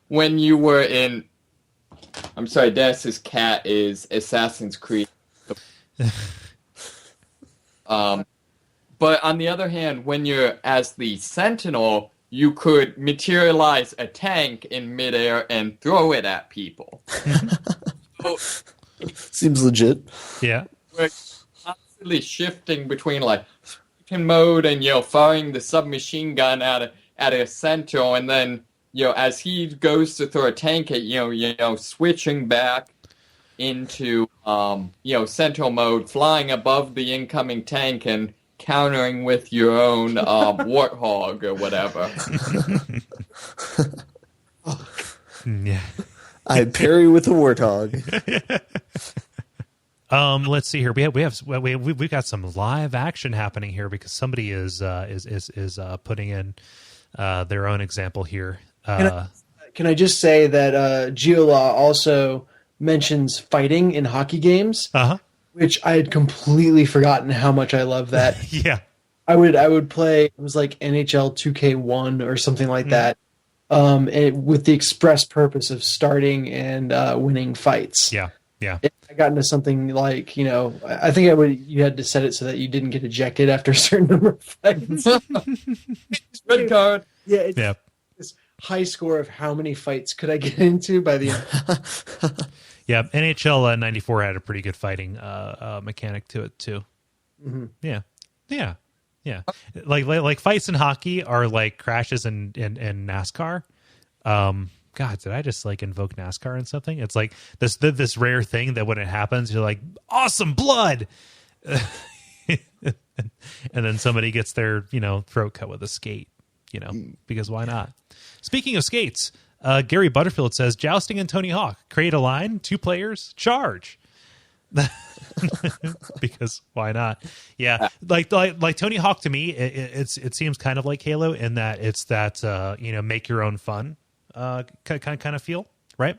Speaker 3: when you were in... I'm sorry, Dennis's cat is Assassin's Creed. But on the other hand, when you're as the Sentinel, you could materialize a tank in midair and throw it at people. So,
Speaker 4: seems legit.
Speaker 1: Yeah.
Speaker 3: We're constantly shifting between like Spartan mode and firing the submachine gun at a Sentinel, and then as he goes to throw a tank at switching back into Sentinel mode, flying above the incoming tank and countering with your own warthog or whatever.
Speaker 1: Yeah.
Speaker 4: I parry with a warthog.
Speaker 1: Let's see here. We've got some live action happening here because somebody is putting in their own example here.
Speaker 2: Can I just say that Geolaw also mentions fighting in hockey games, which I had completely forgotten how much I love that.
Speaker 1: Yeah,
Speaker 2: I would play. It was like NHL 2K1 or something like that, with the express purpose of starting and winning fights.
Speaker 1: Yeah.
Speaker 2: I got into something like, I think you had to set it so that you didn't get ejected after a certain number of fights.
Speaker 3: Red card.
Speaker 2: Yeah. This high score of how many fights could I get into by the end.
Speaker 1: Yeah, NHL 94 had a pretty good fighting mechanic to it too. Yeah. Like fights in hockey are like crashes in NASCAR. God, did I just like invoke NASCAR and something? It's like this rare thing that when it happens, you're like, awesome blood, and then somebody gets their throat cut with a skate, because why not? Speaking of skates, Gary Butterfield says jousting and Tony Hawk, create a line, 2 players, charge. Because why not? Yeah, like Tony Hawk to me, it seems kind of like Halo in that it's that make your own fun kind of feel, right?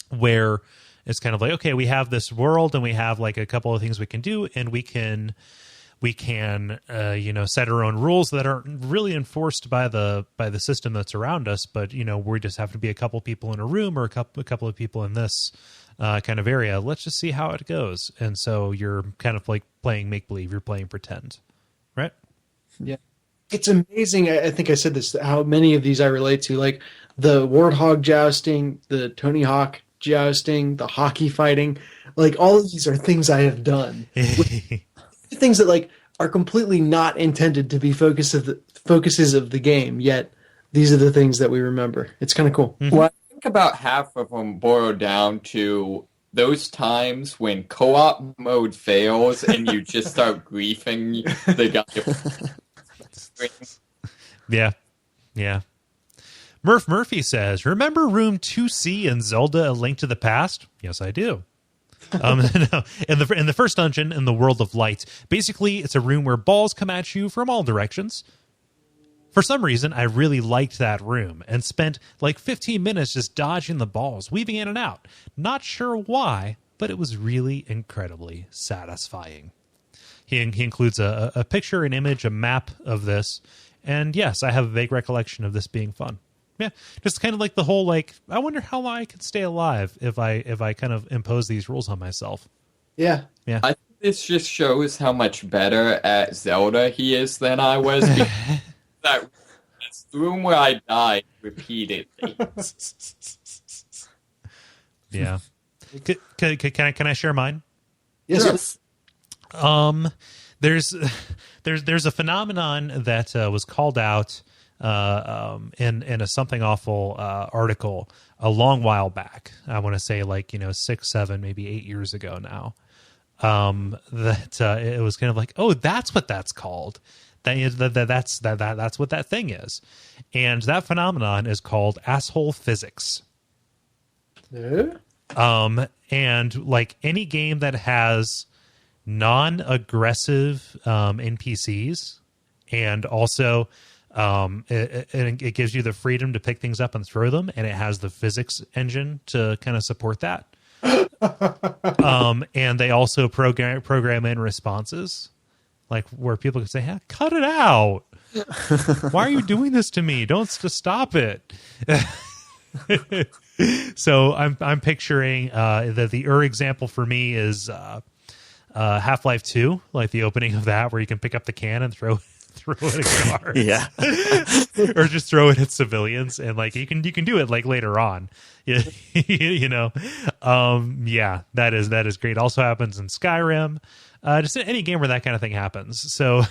Speaker 1: Where it's kind of like, okay, we have this world and we have like a couple of things we can do, and we can set our own rules that aren't really enforced by the system that's around us, but we just have to be a couple people in a room or a couple of people in this kind of area. Let's just see how it goes. And so you're kind of like playing make believe, you're playing pretend, right?
Speaker 2: Yeah. It's amazing. I think I said this, how many of these I relate to, like the Warthog jousting, the Tony Hawk jousting, the hockey fighting. Like all of these are things I have done. Things that like are completely not intended to be focuses of the game, yet these are the things that we remember. It's kind of cool.
Speaker 3: Well, I think think about half of them boil down to those times when co-op mode fails and you just start griefing the guy.
Speaker 1: Yeah. Murphy says, remember Room 2C in Zelda: A Link to the Past? Yes, I do. No, in the first dungeon in the World of Light, basically it's a room where balls come at you from all directions. For some reason, I really liked that room and spent like 15 minutes just dodging the balls, weaving in and out. Not sure why, but it was really incredibly satisfying. He includes a picture, an image, a map of this. And yes, I have a vague recollection of this being fun. Yeah, just kind of like the whole, like, I wonder how long I could stay alive if I kind of impose these rules on myself.
Speaker 2: Yeah.
Speaker 3: I think this just shows how much better at Zelda he is than I was. That's the room where I died repeatedly.
Speaker 1: Yeah. Can I share mine?
Speaker 2: Yes.
Speaker 1: There's a phenomenon that was called out in a Something Awful article a long while back. I want to say 6, 7, maybe 8 years ago now. That it was kind of like, oh, that's what that's called. That's what that thing is, and that phenomenon is called asshole physics. And like any game that has non-aggressive NPCs, and also it gives you the freedom to pick things up and throw them, and it has the physics engine to kind of support that. And they also program in responses, like where people can say, hey, cut it out. Why are you doing this to me? Don't stop it. So I'm picturing that the example for me is Half-Life 2, like the opening of that, where you can pick up the can and throw it at cars.
Speaker 4: Yeah.
Speaker 1: Or just throw it at civilians, and like you can do it like later on. Yeah. Yeah, that is great. Also happens in Skyrim. Just in any game where that kind of thing happens. So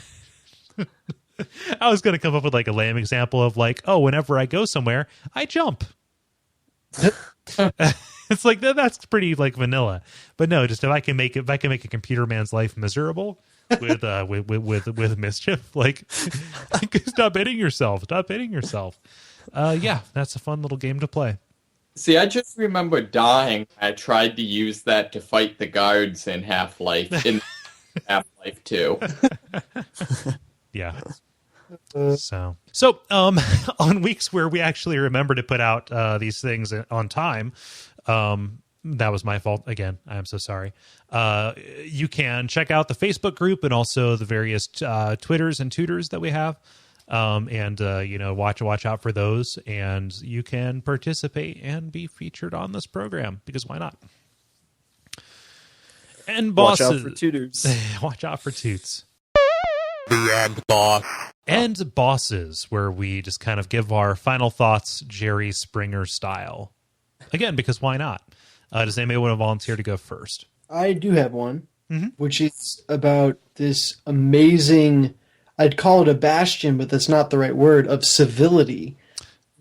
Speaker 1: I was going to come up with like a lame example of like, oh, whenever I go somewhere, I jump. It's like that's pretty like vanilla. But no, just if I can make a computer man's life miserable with mischief, like stop hitting yourself. Yeah, that's a fun little game to play.
Speaker 3: See, I just remember dying. I tried to use that to fight the guards in Half-Life 2.
Speaker 1: Yeah. So on weeks where we actually remember to put out these things on time, that was my fault again. I am so sorry. You can check out the Facebook group and also the various Twitters and tutors that we have. And watch out for those, and you can participate and be featured on this program, because why not? And bosses,
Speaker 4: watch out for tutors.
Speaker 1: Watch out for toots.
Speaker 5: The end boss.
Speaker 1: And bosses, where we just kind of give our final thoughts, Jerry Springer style. Again, because why not? Does anybody want to volunteer to go first?
Speaker 2: I do have one, which is about this amazing, I'd call it a bastion, but that's not the right word, of civility,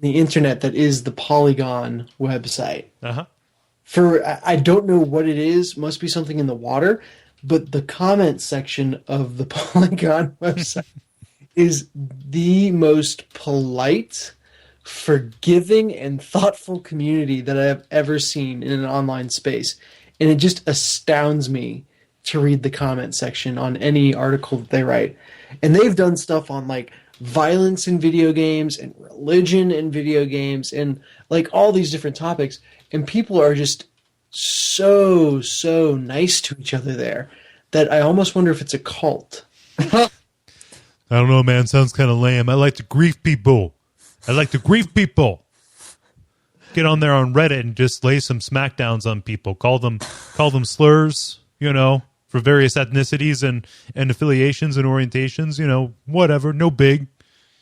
Speaker 2: the internet, that is the Polygon website. I don't know what it is, must be something in the water, but the comment section of the Polygon website is the most polite, forgiving, and thoughtful community that I have ever seen in an online space. And it just astounds me to read the comment section on any article that they write. And they've done stuff on like violence in video games and religion in video games and like all these different topics. And people are just so nice to each other there that I almost wonder if it's a cult.
Speaker 1: I don't know, man. Sounds kind of lame. I like to grief people. Get on there on Reddit and just lay some smackdowns on people. Call them slurs, for various ethnicities and affiliations and orientations, whatever. No big.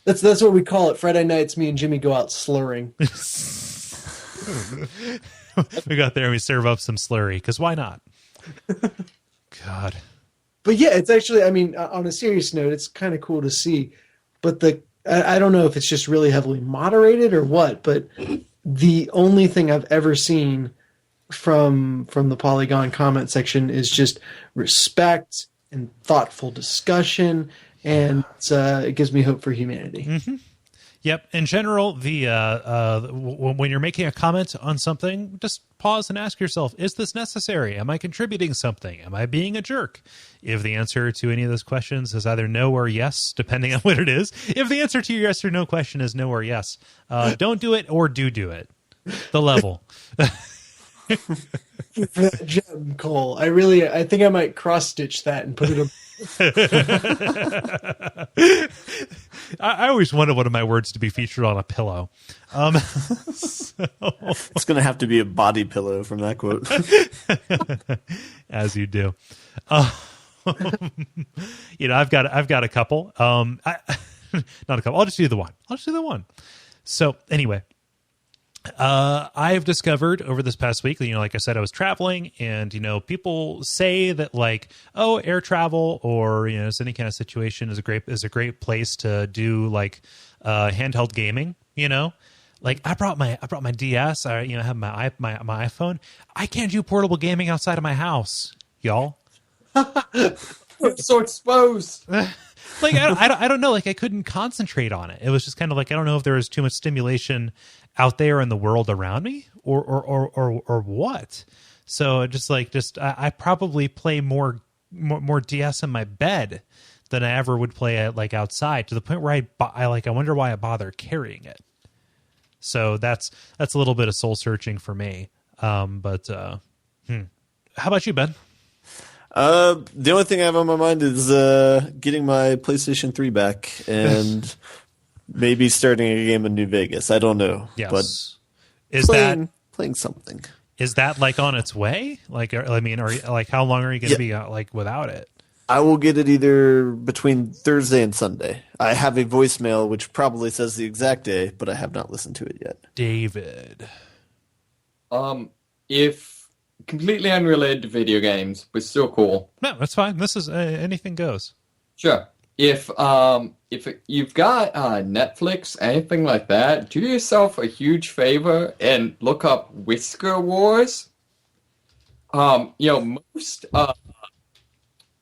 Speaker 2: That's what we call it. Friday nights, me and Jimmy go out slurring.
Speaker 1: We got there and we serve up some slurry, because why not? God.
Speaker 2: But yeah, it's actually, I mean, on a serious note, it's kind of cool to see. But I don't know if it's just really heavily moderated or what, but the only thing I've ever seen from the Polygon comment section is just respect and thoughtful discussion, and it gives me hope for humanity.
Speaker 1: Mm-hmm. Yep. In general, when you're making a comment on something, just pause and ask yourself, is this necessary? Am I contributing something? Am I being a jerk? If the answer to any of those questions is either no or yes, depending on what it is, if the answer to your yes or no question is no or yes, don't do it or do it. The level.
Speaker 2: That gem, Kole. I think I might cross stitch that and put it.
Speaker 1: I always wanted one of my words to be featured on a pillow.
Speaker 4: It's going to have to be a body pillow from that quote.
Speaker 1: As you do. I've got a couple. Not a couple. I'll just do the one. So anyway. I've discovered over this past week, like I said, I was traveling, and people say that air travel or any kind of situation is a great place to do handheld gaming. I brought my DS. I have my iPhone. I can't do portable gaming outside of my house, y'all.
Speaker 3: We're so exposed.
Speaker 1: I don't know. I couldn't concentrate on it. It was just kind of I don't know if there was too much stimulation out there in the world around me or what. So I probably play more DS in my bed than I ever would play it outside, to the point where I wonder why I bother carrying it. So that's a little bit of soul searching for me. How about you, Ben?
Speaker 4: The only thing I have on my mind is getting my PlayStation 3 back and maybe starting a game in New Vegas. I don't know.
Speaker 1: Yes.
Speaker 4: But playing something.
Speaker 1: Is that on its way? How long are you going to be without it?
Speaker 4: I will get it either between Thursday and Sunday. I have a voicemail which probably says the exact day, but I have not listened to it yet.
Speaker 1: David.
Speaker 3: If completely unrelated to video games, but still cool.
Speaker 1: No, that's fine. This is anything goes.
Speaker 3: Sure. If you've got Netflix, anything like that, do yourself a huge favor and look up Whisker Wars. Most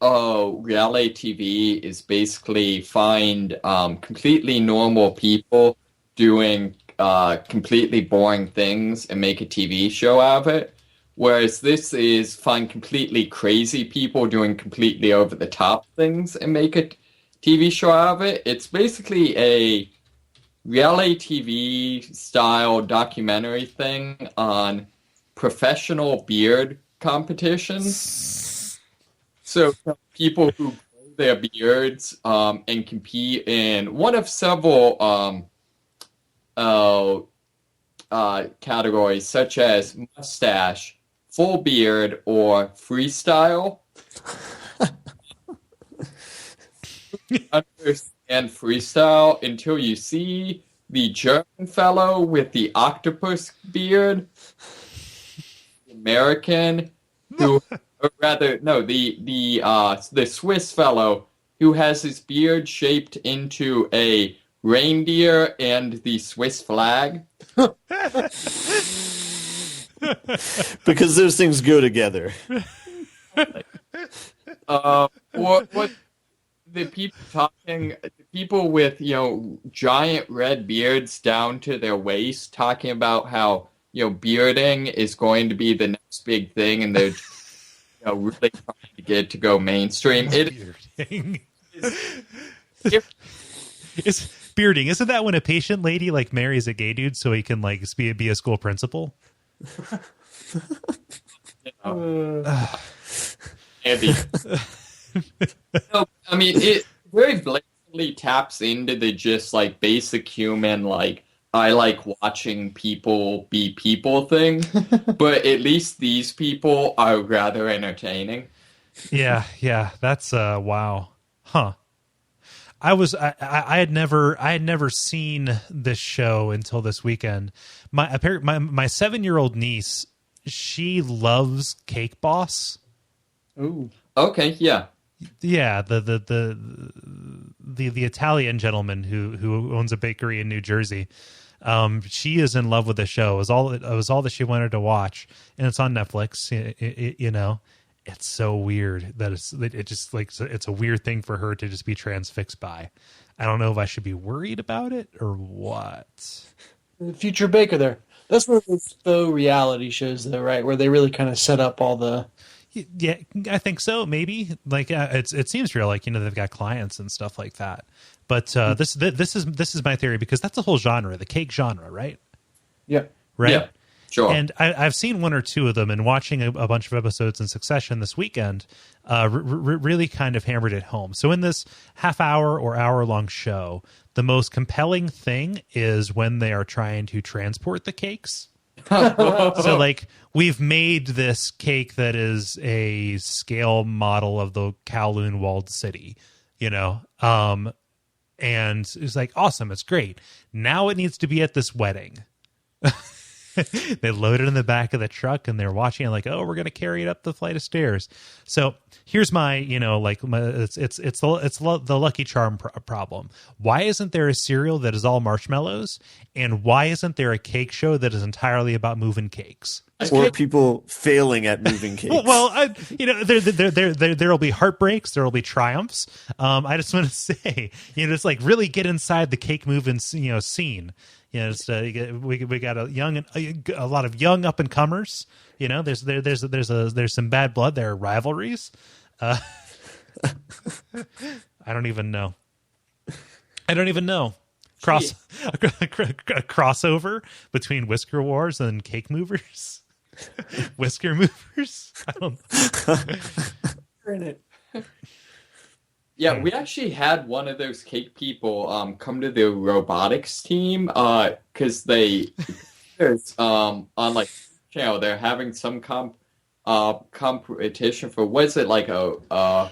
Speaker 3: reality TV is basically find completely normal people doing completely boring things and make a TV show out of it. Whereas this is find completely crazy people doing completely over-the-top things and make a TV show out of it. It's basically a reality TV style documentary thing on professional beard competitions. So people who grow their beards and compete in one of several categories, such as mustache, full beard, or freestyle. Understand freestyle until you see the German fellow with the octopus beard, the American who, or rather, no, the Swiss fellow who has his beard shaped into a reindeer and the Swiss flag.
Speaker 4: Because those things go together.
Speaker 3: What the people with giant red beards down to their waist talking about how bearding is going to be the next big thing, and they're really trying to get it to go mainstream.
Speaker 1: Bearding. It's bearding. Isn't that when a patient lady marries a gay dude so he can be a school principal?
Speaker 3: Andy. No, I mean, it very blatantly taps into the just basic human I like watching people be people thing, but at least these people are rather entertaining.
Speaker 1: Yeah, that's wow, huh? I had never seen this show until this weekend. My 7-year-old niece, she loves Cake Boss.
Speaker 2: Ooh.
Speaker 3: Okay, yeah.
Speaker 1: Yeah, the Italian gentleman who owns a bakery in New Jersey. She is in love with the show. It was all that she wanted to watch, and it's on Netflix. You know, it's so weird that it just like it's a weird thing for her to just be transfixed by. I don't know if I should be worried about it or what.
Speaker 2: The future Baker there. That's one of those faux reality shows, though, right? Where they really kind of set up all the.
Speaker 1: Yeah, I think so. Maybe like it seems real. Like, you know, they've got clients and stuff like that. But this is my theory, because that's a whole genre, the cake genre, right?
Speaker 2: Yeah.
Speaker 1: Right.
Speaker 3: Yeah. Sure.
Speaker 1: And I've seen one or two of them, and watching a bunch of episodes in succession this weekend really kind of hammered it home. So in this half-hour or hour-long show, the most compelling thing is when they are trying to transport the cakes. So, like, we've made this cake that is a scale model of the Kowloon walled city, you know, and it's like, awesome, it's great. Now it needs to be at this wedding. They load it in the back of the truck, and they're watching it like, oh, we're going to carry it up the flight of stairs. So here's my, you know, like it's the Lucky Charm problem. Why isn't there a cereal that is all marshmallows? And why isn't there a cake show that is entirely about moving cakes?
Speaker 4: Or people failing at moving cakes.
Speaker 1: Well, you know, there'll be heartbreaks, there'll be triumphs. I just want to say, you know, it's like really get inside the cake moving, you know, scene. You know, it's, we got a lot of young up and comers. You know, there's some bad blood there, rivalries. I don't even know. A crossover between Whisker Wars and Cake Movers. Whisker Movers. I don't
Speaker 2: In it.
Speaker 3: Yeah, we actually had one of those cake people come to the robotics team because on like channel they're having some competition for, what's it, like RuPaul.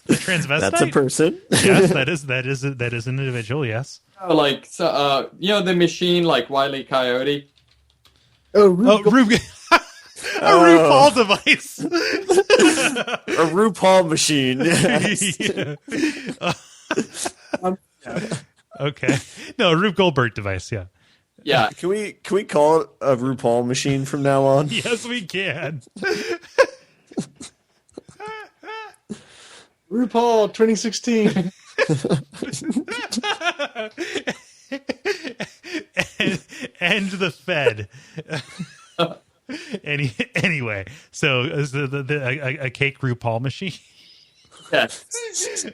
Speaker 1: The transvestite.
Speaker 4: That's a person.
Speaker 1: Yes, that is an individual. Yes.
Speaker 3: Oh, like so, you know, the machine like Wile E. Coyote.
Speaker 2: Oh,
Speaker 1: A RuPaul device.
Speaker 4: A RuPaul machine. Yes.
Speaker 1: Okay. No, a Rube Goldberg device. Yeah.
Speaker 3: Yeah.
Speaker 4: Can we call it a RuPaul machine from now on?
Speaker 1: Yes, we can.
Speaker 2: RuPaul 2016.
Speaker 1: and the Fed. Anyway, so is a cake RuPaul machine?
Speaker 3: Yes.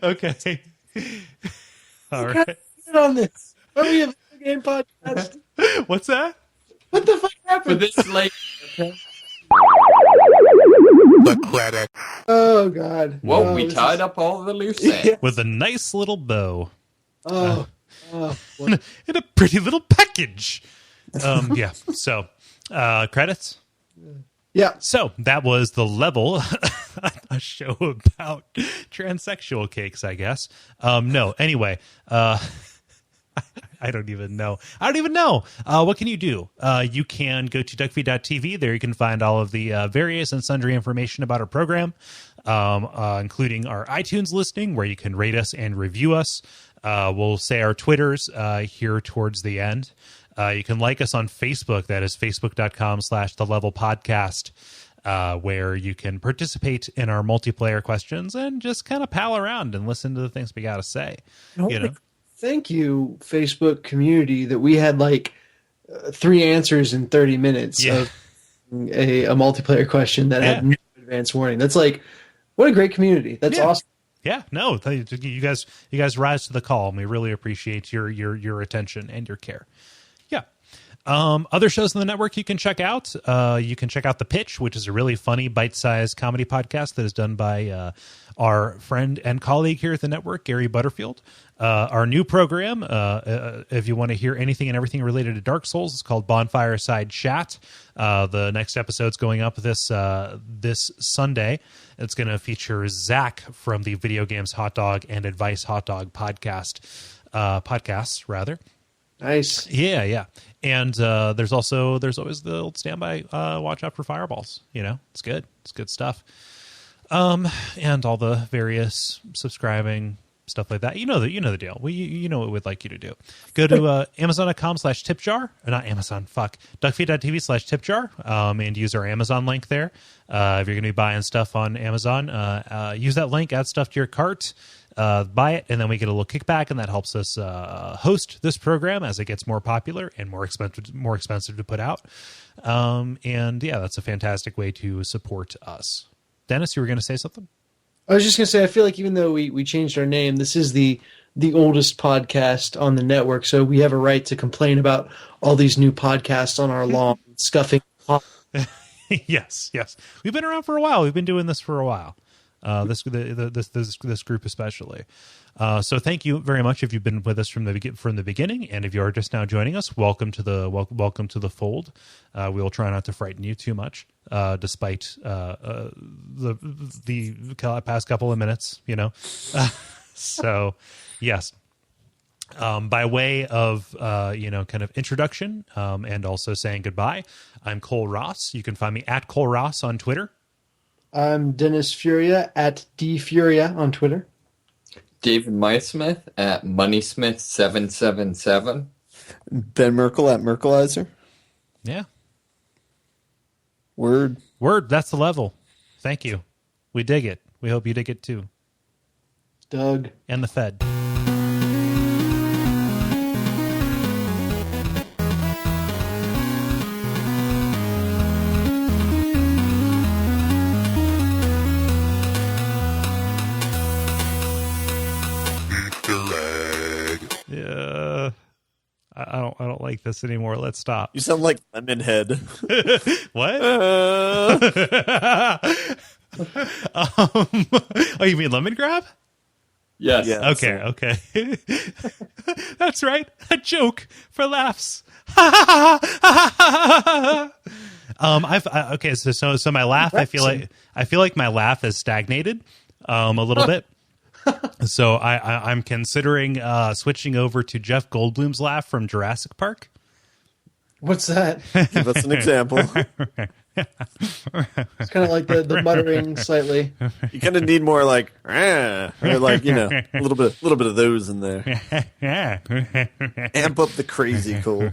Speaker 1: Okay. All right.
Speaker 2: Get on this. Are we a video game podcast?
Speaker 1: What's that?
Speaker 2: What the fuck
Speaker 3: For
Speaker 2: happened?
Speaker 3: this late.
Speaker 5: The credit.
Speaker 2: Oh God.
Speaker 3: Well,
Speaker 2: Oh,
Speaker 3: we
Speaker 2: this
Speaker 3: tied
Speaker 2: is-
Speaker 3: up all the loose ends.
Speaker 2: Yeah.
Speaker 1: With a nice little bow.
Speaker 2: Oh.
Speaker 1: In a pretty little package. Yeah. So, credits.
Speaker 2: Yeah.
Speaker 1: So that was The Level, a show about transsexual cakes, I guess. No, anyway, I don't even know. What can you do? You can go to Duckfeed.tv. There you can find all of the various and sundry information about our program, including our iTunes listing, where you can rate us and review us. We'll say our Twitters here towards the end. You can like us on Facebook. That is facebook.com/thelevelpodcast, where you can participate in our multiplayer questions and just kind of pal around and listen to the things we got to say. You know?
Speaker 2: Thank you, Facebook community, that we had like 3 answers in 30 minutes
Speaker 1: Yeah.
Speaker 2: of a multiplayer question that had no advance warning. That's like, what a great community. That's awesome.
Speaker 1: Yeah, no, you guys rise to the call, and we really appreciate your attention and your care. Yeah. Other shows on the network you can check out. You can check out The Pitch, which is a really funny, bite-sized comedy podcast that is done by our friend and colleague here at the network, Gary Butterfield. Our new program, if you want to hear anything and everything related to Dark Souls, it's called Bonfire Side Chat. The next episode's going up this Sunday. It's going to feature Zach from the Video Games Hot Dog and Advice Hot Dog podcasts, rather.
Speaker 2: Nice.
Speaker 1: Yeah. And there's always the old standby watch out for fireballs. You know, it's good. It's good stuff. And all the various subscribing stuff like that. You know the deal. You know what we'd like you to do. Go to Amazon.com/tipjar. Not Amazon. Fuck. Duckfeed.tv/tipjar. And use our Amazon link there. If you're going to be buying stuff on Amazon, use that link. Add stuff to your cart. Buy it, and then we get a little kickback, and that helps us host this program as it gets more popular and more expensive to put out. And yeah, that's a fantastic way to support us. Dennis, you were going to say something?
Speaker 2: I was just going to say, I feel like even though we changed our name, this is the oldest podcast on the network, so we have a right to complain about all these new podcasts on our lawn, scuffing.
Speaker 1: Yes. We've been around for a while. We've been doing this for a while. This group especially. So thank you very much if you've been with us from the beginning, and if you are just now joining us, welcome to the fold. We will try not to frighten you too much, despite the past couple of minutes. So yes. By way of kind of introduction, and also saying goodbye, I'm Kole Ross. You can find me at Kole Ross on Twitter.
Speaker 2: I'm Dennis Furia at DFuria on Twitter.
Speaker 3: David Myersmith at Moneysmith777.
Speaker 4: Ben Merkel at Merkelizer.
Speaker 1: Yeah.
Speaker 4: Word.
Speaker 1: That's the level. Thank you. We dig it. We hope you dig it too.
Speaker 2: Doug.
Speaker 1: And the Fed. Yeah, I don't like this anymore. Let's stop.
Speaker 4: You sound like Lemonhead.
Speaker 1: What? Oh, you mean lemon grab?
Speaker 3: Yes.
Speaker 4: Yeah.
Speaker 1: Okay. That's right. A joke for laughs. Okay. So my laugh. I feel like my laugh has stagnated a little bit. So I'm considering switching over to Jeff Goldblum's laugh from Jurassic Park.
Speaker 2: What's that?
Speaker 4: Give us an example.
Speaker 2: It's kind of like the muttering slightly.
Speaker 4: You kind of need more like, or like, a little bit of those in there. Amp up the crazy cool.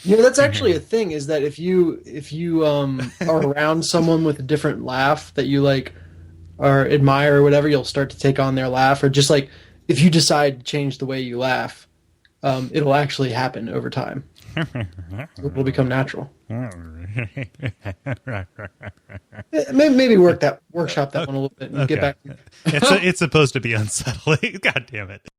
Speaker 2: That's actually a thing. Is that if you are around someone with a different laugh that you like or admire or whatever, you'll start to take on their laugh. Or just like if you decide to change the way you laugh, it'll actually happen over time. It'll become natural. Maybe workshop that one a little bit and get back.
Speaker 1: It's supposed to be unsettling. God damn it.